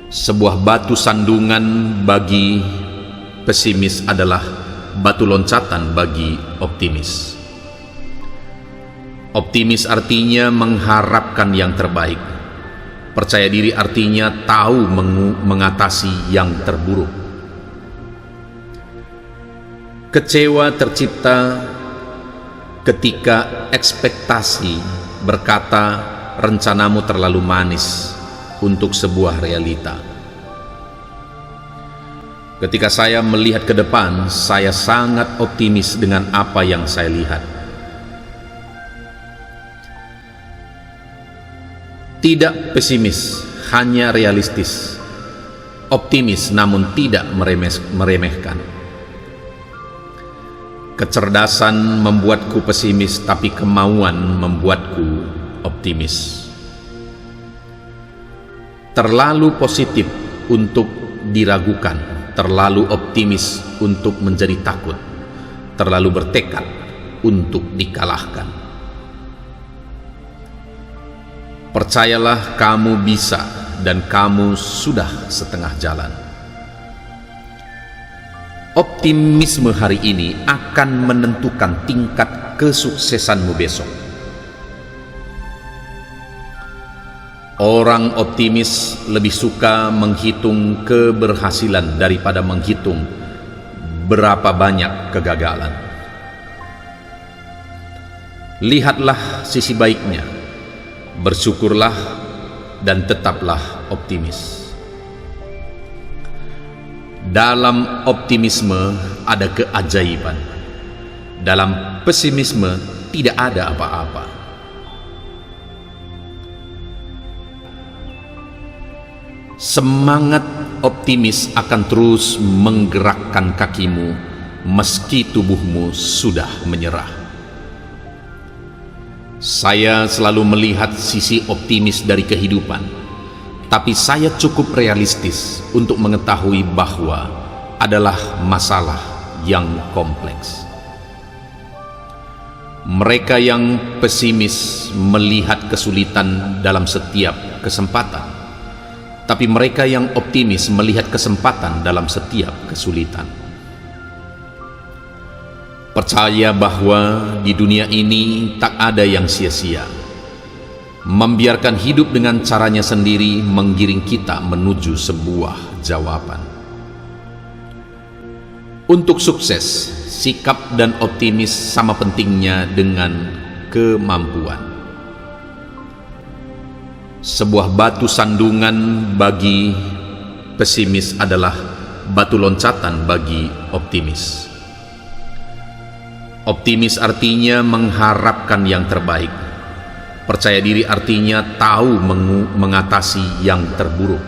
Sebuah batu sandungan bagi pesimis adalah batu loncatan bagi optimis. Optimis artinya mengharapkan yang terbaik. Percaya diri artinya tahu mengatasi yang terburuk. Kecewa tercipta ketika ekspektasi berkata rencanamu terlalu manis untuk sebuah realita. Ketika saya melihat ke depan, saya sangat optimis dengan apa yang saya lihat. Tidak pesimis, hanya realistis. Optimis namun tidak meremehkan. Kecerdasan membuatku pesimis, tapi kemauan membuatku optimis. Terlalu positif untuk diragukan, terlalu optimis untuk menjadi takut, terlalu bertekad untuk dikalahkan. Percayalah kamu bisa dan kamu sudah setengah jalan. Optimisme hari ini akan menentukan tingkat kesuksesanmu besok. Orang optimis lebih suka menghitung keberhasilan daripada menghitung berapa banyak kegagalan. Lihatlah sisi baiknya, bersyukurlah dan tetaplah optimis. Dalam optimisme ada keajaiban. Dalam pesimisme tidak ada apa-apa. Semangat optimis akan terus menggerakkan kakimu meski tubuhmu sudah menyerah. Saya selalu melihat sisi optimis dari kehidupan, tapi saya cukup realistis untuk mengetahui bahwa adalah masalah yang kompleks. Mereka yang pesimis melihat kesulitan dalam setiap kesempatan, tapi mereka yang optimis melihat kesempatan dalam setiap kesulitan. Percaya bahwa di dunia ini tak ada yang sia-sia. Membiarkan hidup dengan caranya sendiri menggiring kita menuju sebuah jawaban. Untuk sukses, sikap dan optimis sama pentingnya dengan kemampuan. Sebuah batu sandungan bagi pesimis adalah batu loncatan bagi optimis. Optimis artinya mengharapkan yang terbaik. Percaya diri artinya tahu mengatasi yang terburuk.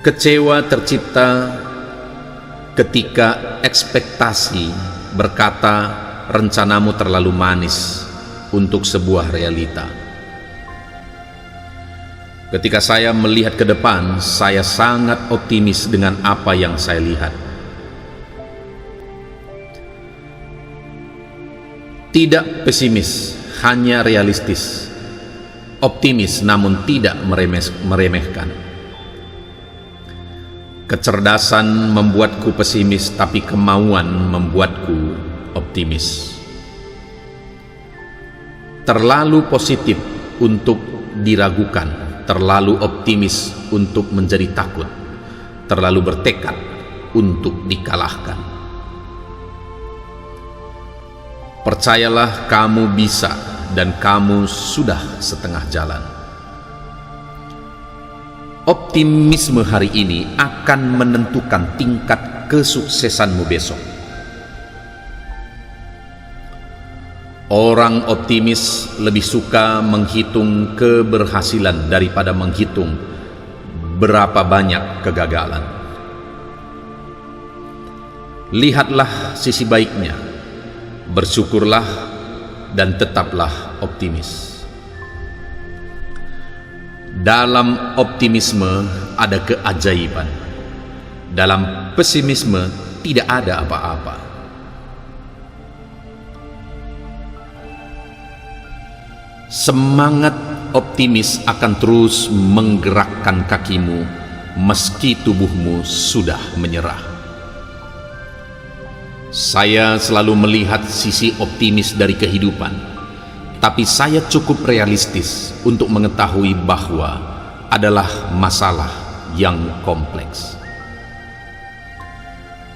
Kecewa tercipta ketika ekspektasi berkata rencanamu terlalu manis untuk sebuah realita. Ketika saya melihat ke depan, saya sangat optimis dengan apa yang saya lihat. Tidak pesimis, hanya realistis. Optimis namun tidak meremehkan. Kecerdasan membuatku pesimis, tapi kemauan membuatku optimis. Terlalu positif untuk diragukan, terlalu optimis untuk menjadi takut, terlalu bertekad untuk dikalahkan. Percayalah, kamu bisa dan kamu sudah setengah jalan. Optimisme hari ini akan menentukan tingkat kesuksesanmu besok. Orang optimis lebih suka menghitung keberhasilan daripada menghitung berapa banyak kegagalan. Lihatlah sisi baiknya, bersyukurlah dan tetaplah optimis. Dalam optimisme ada keajaiban. Dalam pesimisme tidak ada apa-apa. Semangat optimis akan terus menggerakkan kakimu meski tubuhmu sudah menyerah. Saya selalu melihat sisi optimis dari kehidupan, tapi saya cukup realistis untuk mengetahui bahwa adalah masalah yang kompleks.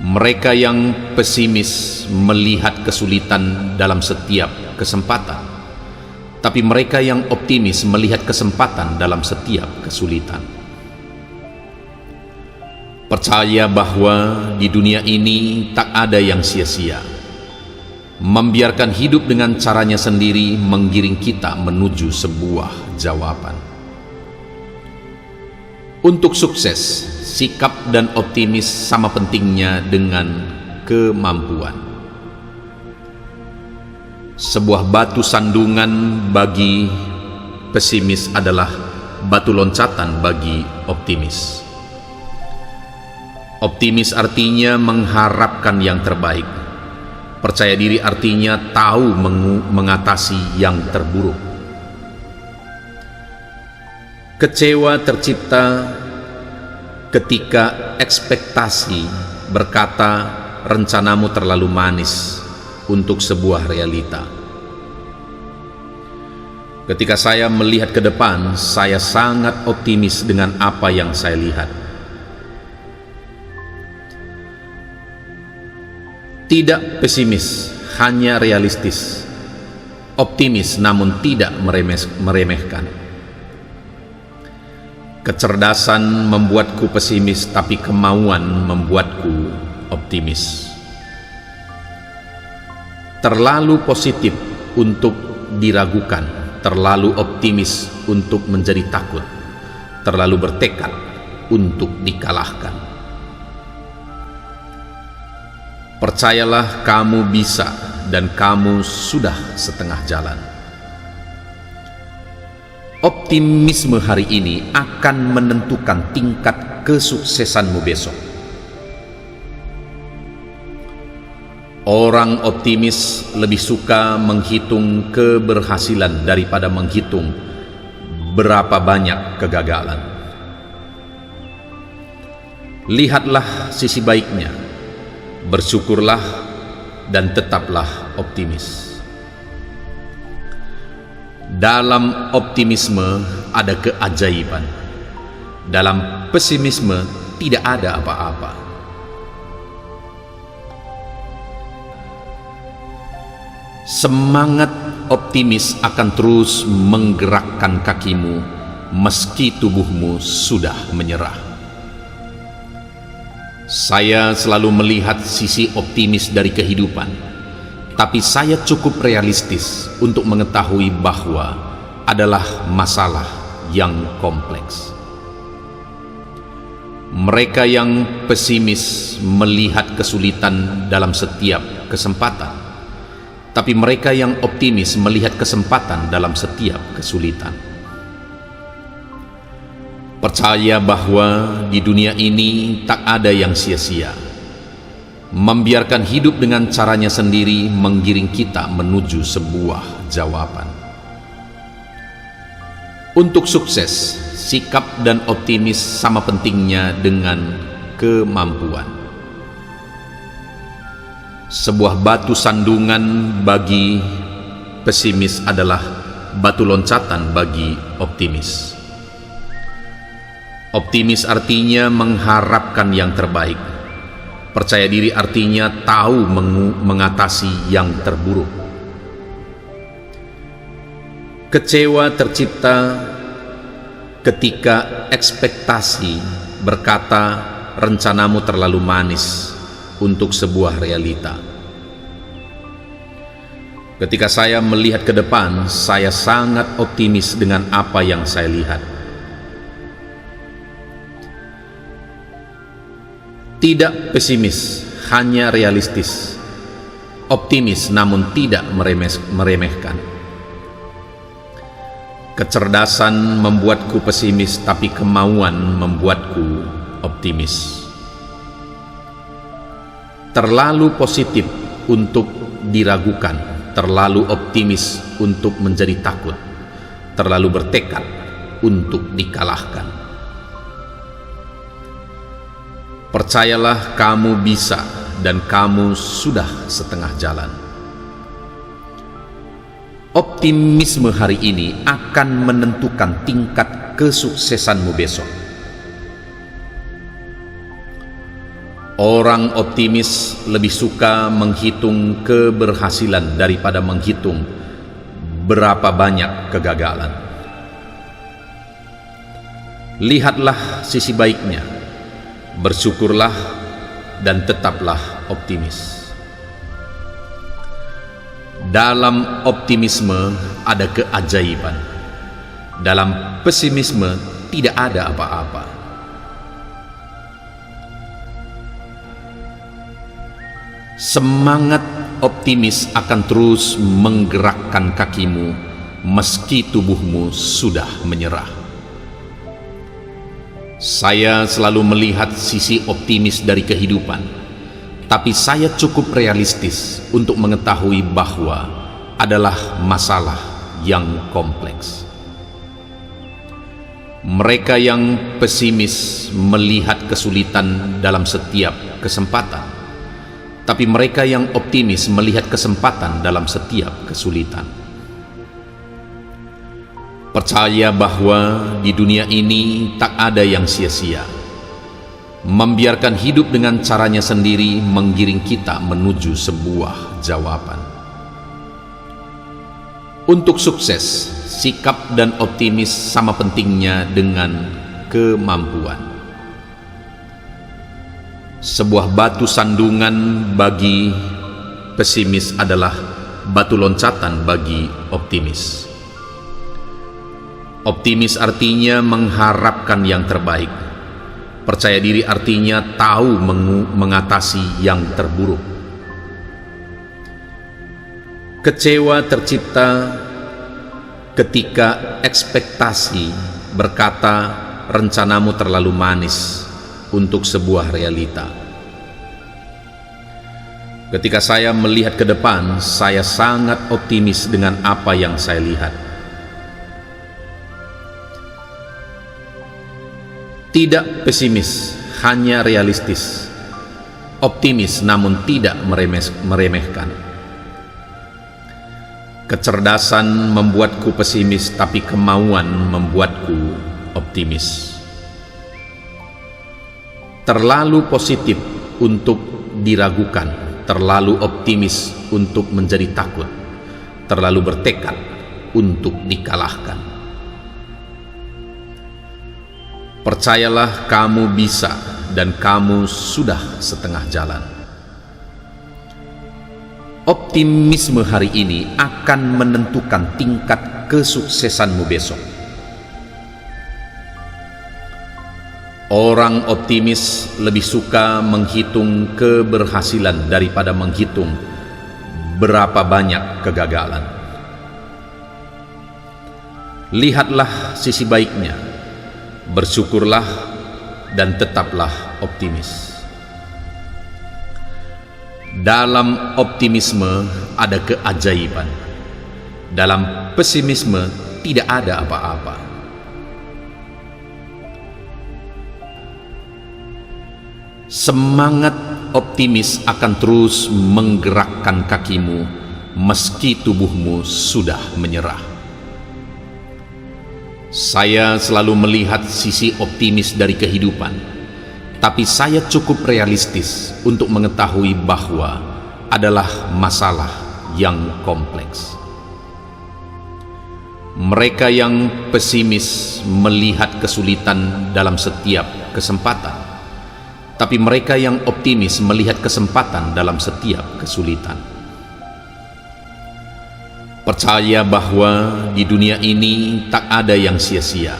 Mereka yang pesimis melihat kesulitan dalam setiap kesempatan, tapi mereka yang optimis melihat kesempatan dalam setiap kesulitan. Percaya bahwa di dunia ini tak ada yang sia-sia. Membiarkan hidup dengan caranya sendiri menggiring kita menuju sebuah jawaban. Untuk sukses, sikap dan optimis sama pentingnya dengan kemampuan. Sebuah batu sandungan bagi pesimis adalah batu loncatan bagi optimis. Optimis artinya mengharapkan yang terbaik. Percaya diri artinya tahu mengatasi yang terburuk. Kecewa tercipta ketika ekspektasi berkata rencanamu terlalu manis untuk sebuah realita. Ketika saya melihat ke depan, saya sangat optimis dengan apa yang saya lihat. Tidak pesimis, hanya realistis. Optimis namun tidak meremehkan. Kecerdasan membuatku pesimis, tapi kemauan membuatku optimis. Terlalu positif untuk diragukan, terlalu optimis untuk menjadi takut, terlalu bertekad untuk dikalahkan. Percayalah, kamu bisa dan kamu sudah setengah jalan. Optimisme hari ini akan menentukan tingkat kesuksesanmu besok. Orang optimis lebih suka menghitung keberhasilan daripada menghitung berapa banyak kegagalan. Lihatlah sisi baiknya, bersyukurlah dan tetaplah optimis. Dalam optimisme ada keajaiban. Dalam pesimisme tidak ada apa-apa. Semangat optimis akan terus menggerakkan kakimu meski tubuhmu sudah menyerah. Saya selalu melihat sisi optimis dari kehidupan, tapi saya cukup realistis untuk mengetahui bahwa adalah masalah yang kompleks. Mereka yang pesimis melihat kesulitan dalam setiap kesempatan, tapi mereka yang optimis melihat kesempatan dalam setiap kesulitan. Percaya bahwa di dunia ini tak ada yang sia-sia. Membiarkan hidup dengan caranya sendiri menggiring kita menuju sebuah jawaban. Untuk sukses, sikap dan optimis sama pentingnya dengan kemampuan. Sebuah batu sandungan bagi pesimis adalah batu loncatan bagi optimis. Optimis artinya mengharapkan yang terbaik. Percaya diri artinya tahu mengatasi yang terburuk. Kecewa tercipta ketika ekspektasi berkata rencanamu terlalu manis untuk sebuah realita. Ketika saya melihat ke depan, saya sangat optimis dengan apa yang saya lihat. Tidak pesimis, hanya realistis. Optimis namun tidak meremehkan. Kecerdasan membuatku pesimis, tapi kemauan membuatku optimis. Terlalu positif untuk diragukan, terlalu optimis untuk menjadi takut, terlalu bertekad untuk dikalahkan. Percayalah kamu bisa dan kamu sudah setengah jalan. Optimisme hari ini akan menentukan tingkat kesuksesanmu besok. Orang optimis lebih suka menghitung keberhasilan daripada menghitung berapa banyak kegagalan. Lihatlah sisi baiknya, bersyukurlah dan tetaplah optimis. Dalam optimisme ada keajaiban. Dalam pesimisme tidak ada apa-apa. Semangat optimis akan terus menggerakkan kakimu meski tubuhmu sudah menyerah. Saya selalu melihat sisi optimis dari kehidupan, tapi saya cukup realistis untuk mengetahui bahwa adalah masalah yang kompleks. Mereka yang pesimis melihat kesulitan dalam setiap kesempatan, tapi mereka yang optimis melihat kesempatan dalam setiap kesulitan. Percaya bahwa di dunia ini tak ada yang sia-sia. Membiarkan hidup dengan caranya sendiri menggiring kita menuju sebuah jawaban. Untuk sukses, sikap dan optimis sama pentingnya dengan kemampuan. Sebuah batu sandungan bagi pesimis adalah batu loncatan bagi optimis. Optimis artinya mengharapkan yang terbaik. Percaya diri artinya tahu mengatasi yang terburuk. Kecewa tercipta ketika ekspektasi berkata rencanamu terlalu manis untuk sebuah realita. Ketika saya melihat ke depan, saya sangat optimis dengan apa yang saya lihat. Tidak pesimis, hanya realistis. Optimis namun tidak meremehkan. Kecerdasan membuatku pesimis, tapi kemauan membuatku optimis. Terlalu positif untuk diragukan, terlalu optimis untuk menjadi takut, terlalu bertekad untuk dikalahkan. Percayalah kamu bisa dan kamu sudah setengah jalan. Optimisme hari ini akan menentukan tingkat kesuksesanmu besok. Orang optimis lebih suka menghitung keberhasilan daripada menghitung berapa banyak kegagalan. Lihatlah sisi baiknya, bersyukurlah dan tetaplah optimis. Dalam optimisme ada keajaiban. Dalam pesimisme tidak ada apa-apa. Semangat optimis akan terus menggerakkan kakimu meski tubuhmu sudah menyerah. Saya selalu melihat sisi optimis dari kehidupan, tapi saya cukup realistis untuk mengetahui bahwa adalah masalah yang kompleks. Mereka yang pesimis melihat kesulitan dalam setiap kesempatan, tapi mereka yang optimis melihat kesempatan dalam setiap kesulitan. Percaya bahwa di dunia ini tak ada yang sia-sia.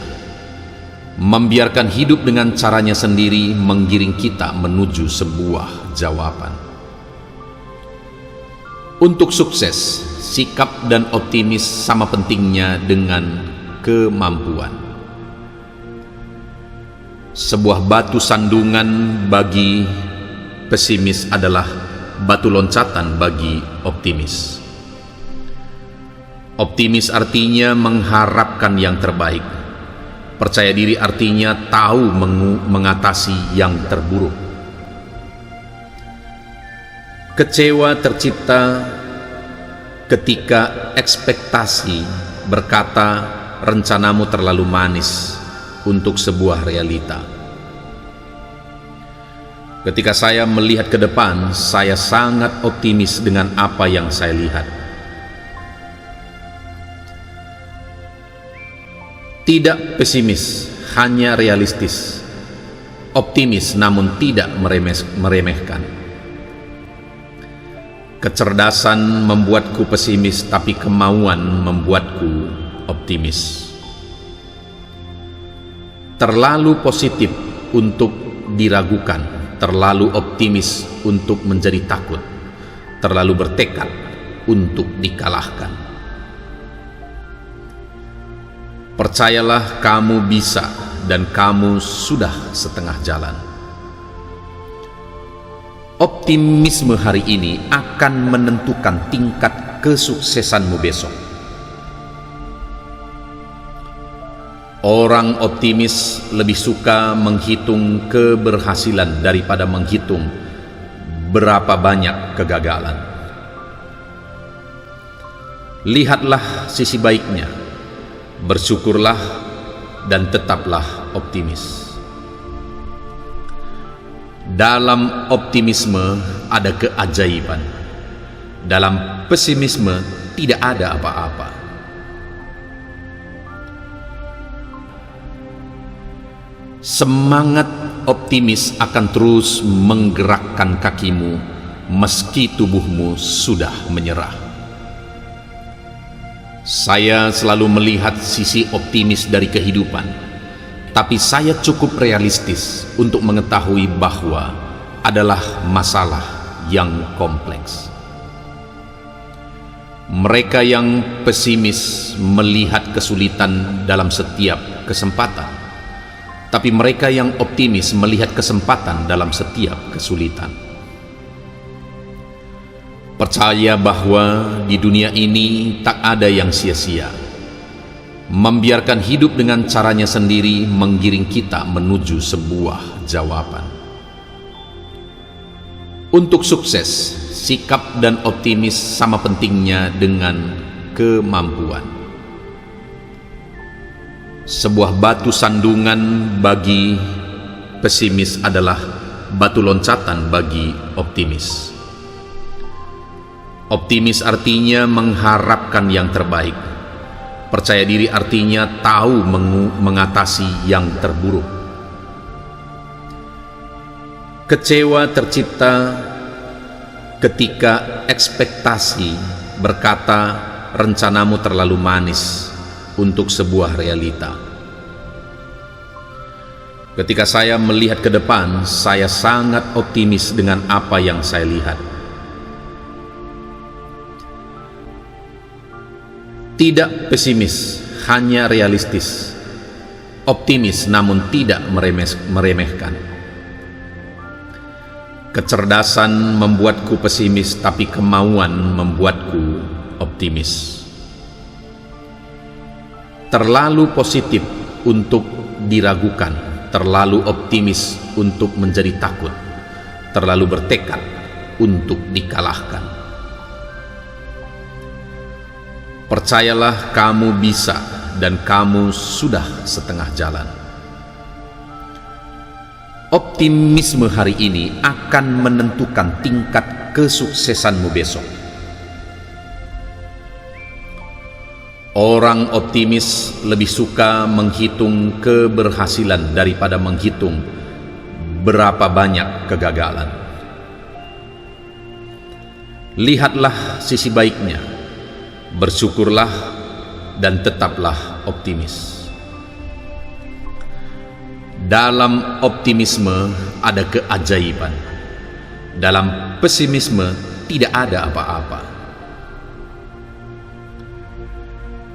Membiarkan hidup dengan caranya sendiri menggiring kita menuju sebuah jawaban. Untuk sukses, sikap dan optimis sama pentingnya dengan kemampuan. Sebuah batu sandungan bagi pesimis adalah batu loncatan bagi optimis. Optimis artinya mengharapkan yang terbaik. Percaya diri artinya tahu mengatasi yang terburuk. Kecewa tercipta ketika ekspektasi berkata rencanamu terlalu manis untuk sebuah realita. Ketika saya melihat ke depan, saya sangat optimis dengan apa yang saya lihat. Tidak pesimis, hanya realistis. Optimis namun tidak meremehkan. Kecerdasan membuatku pesimis, tapi kemauan membuatku optimis. Terlalu positif untuk diragukan, terlalu optimis untuk menjadi takut, terlalu bertekad untuk dikalahkan. Percayalah kamu bisa dan kamu sudah setengah jalan. Optimisme hari ini akan menentukan tingkat kesuksesanmu besok. Orang optimis lebih suka menghitung keberhasilan daripada menghitung berapa banyak kegagalan. Lihatlah sisi baiknya, bersyukurlah dan tetaplah optimis. Dalam optimisme ada keajaiban. Dalam pesimisme tidak ada apa-apa. Semangat optimis akan terus menggerakkan kakimu meski tubuhmu sudah menyerah. Saya selalu melihat sisi optimis dari kehidupan, tapi saya cukup realistis untuk mengetahui bahwa adalah masalah yang kompleks. Mereka yang pesimis melihat kesulitan dalam setiap kesempatan, tapi mereka yang optimis melihat kesempatan dalam setiap kesulitan. Percaya bahwa di dunia ini tak ada yang sia-sia. Membiarkan hidup dengan caranya sendiri menggiring kita menuju sebuah jawaban. Untuk sukses, sikap dan optimis sama pentingnya dengan kemampuan. Sebuah batu sandungan bagi pesimis adalah batu loncatan bagi optimis. Optimis artinya mengharapkan yang terbaik. Percaya diri artinya tahu mengatasi yang terburuk. Kecewa tercipta ketika ekspektasi berkata rencanamu terlalu manis untuk sebuah realita. Ketika saya melihat ke depan, saya sangat optimis dengan apa yang saya lihat. Tidak pesimis, hanya realistis. Optimis namun tidak meremehkan. Kecerdasan membuatku pesimis, tapi kemauan membuatku optimis. Terlalu positif untuk diragukan, terlalu optimis untuk menjadi takut, terlalu bertekad untuk dikalahkan. Percayalah, kamu bisa dan kamu sudah setengah jalan. Optimisme hari ini akan menentukan tingkat kesuksesanmu besok. Orang optimis lebih suka menghitung keberhasilan daripada menghitung berapa banyak kegagalan. Lihatlah sisi baiknya, bersyukurlah dan tetaplah optimis. Dalam optimisme ada keajaiban. Dalam pesimisme tidak ada apa-apa.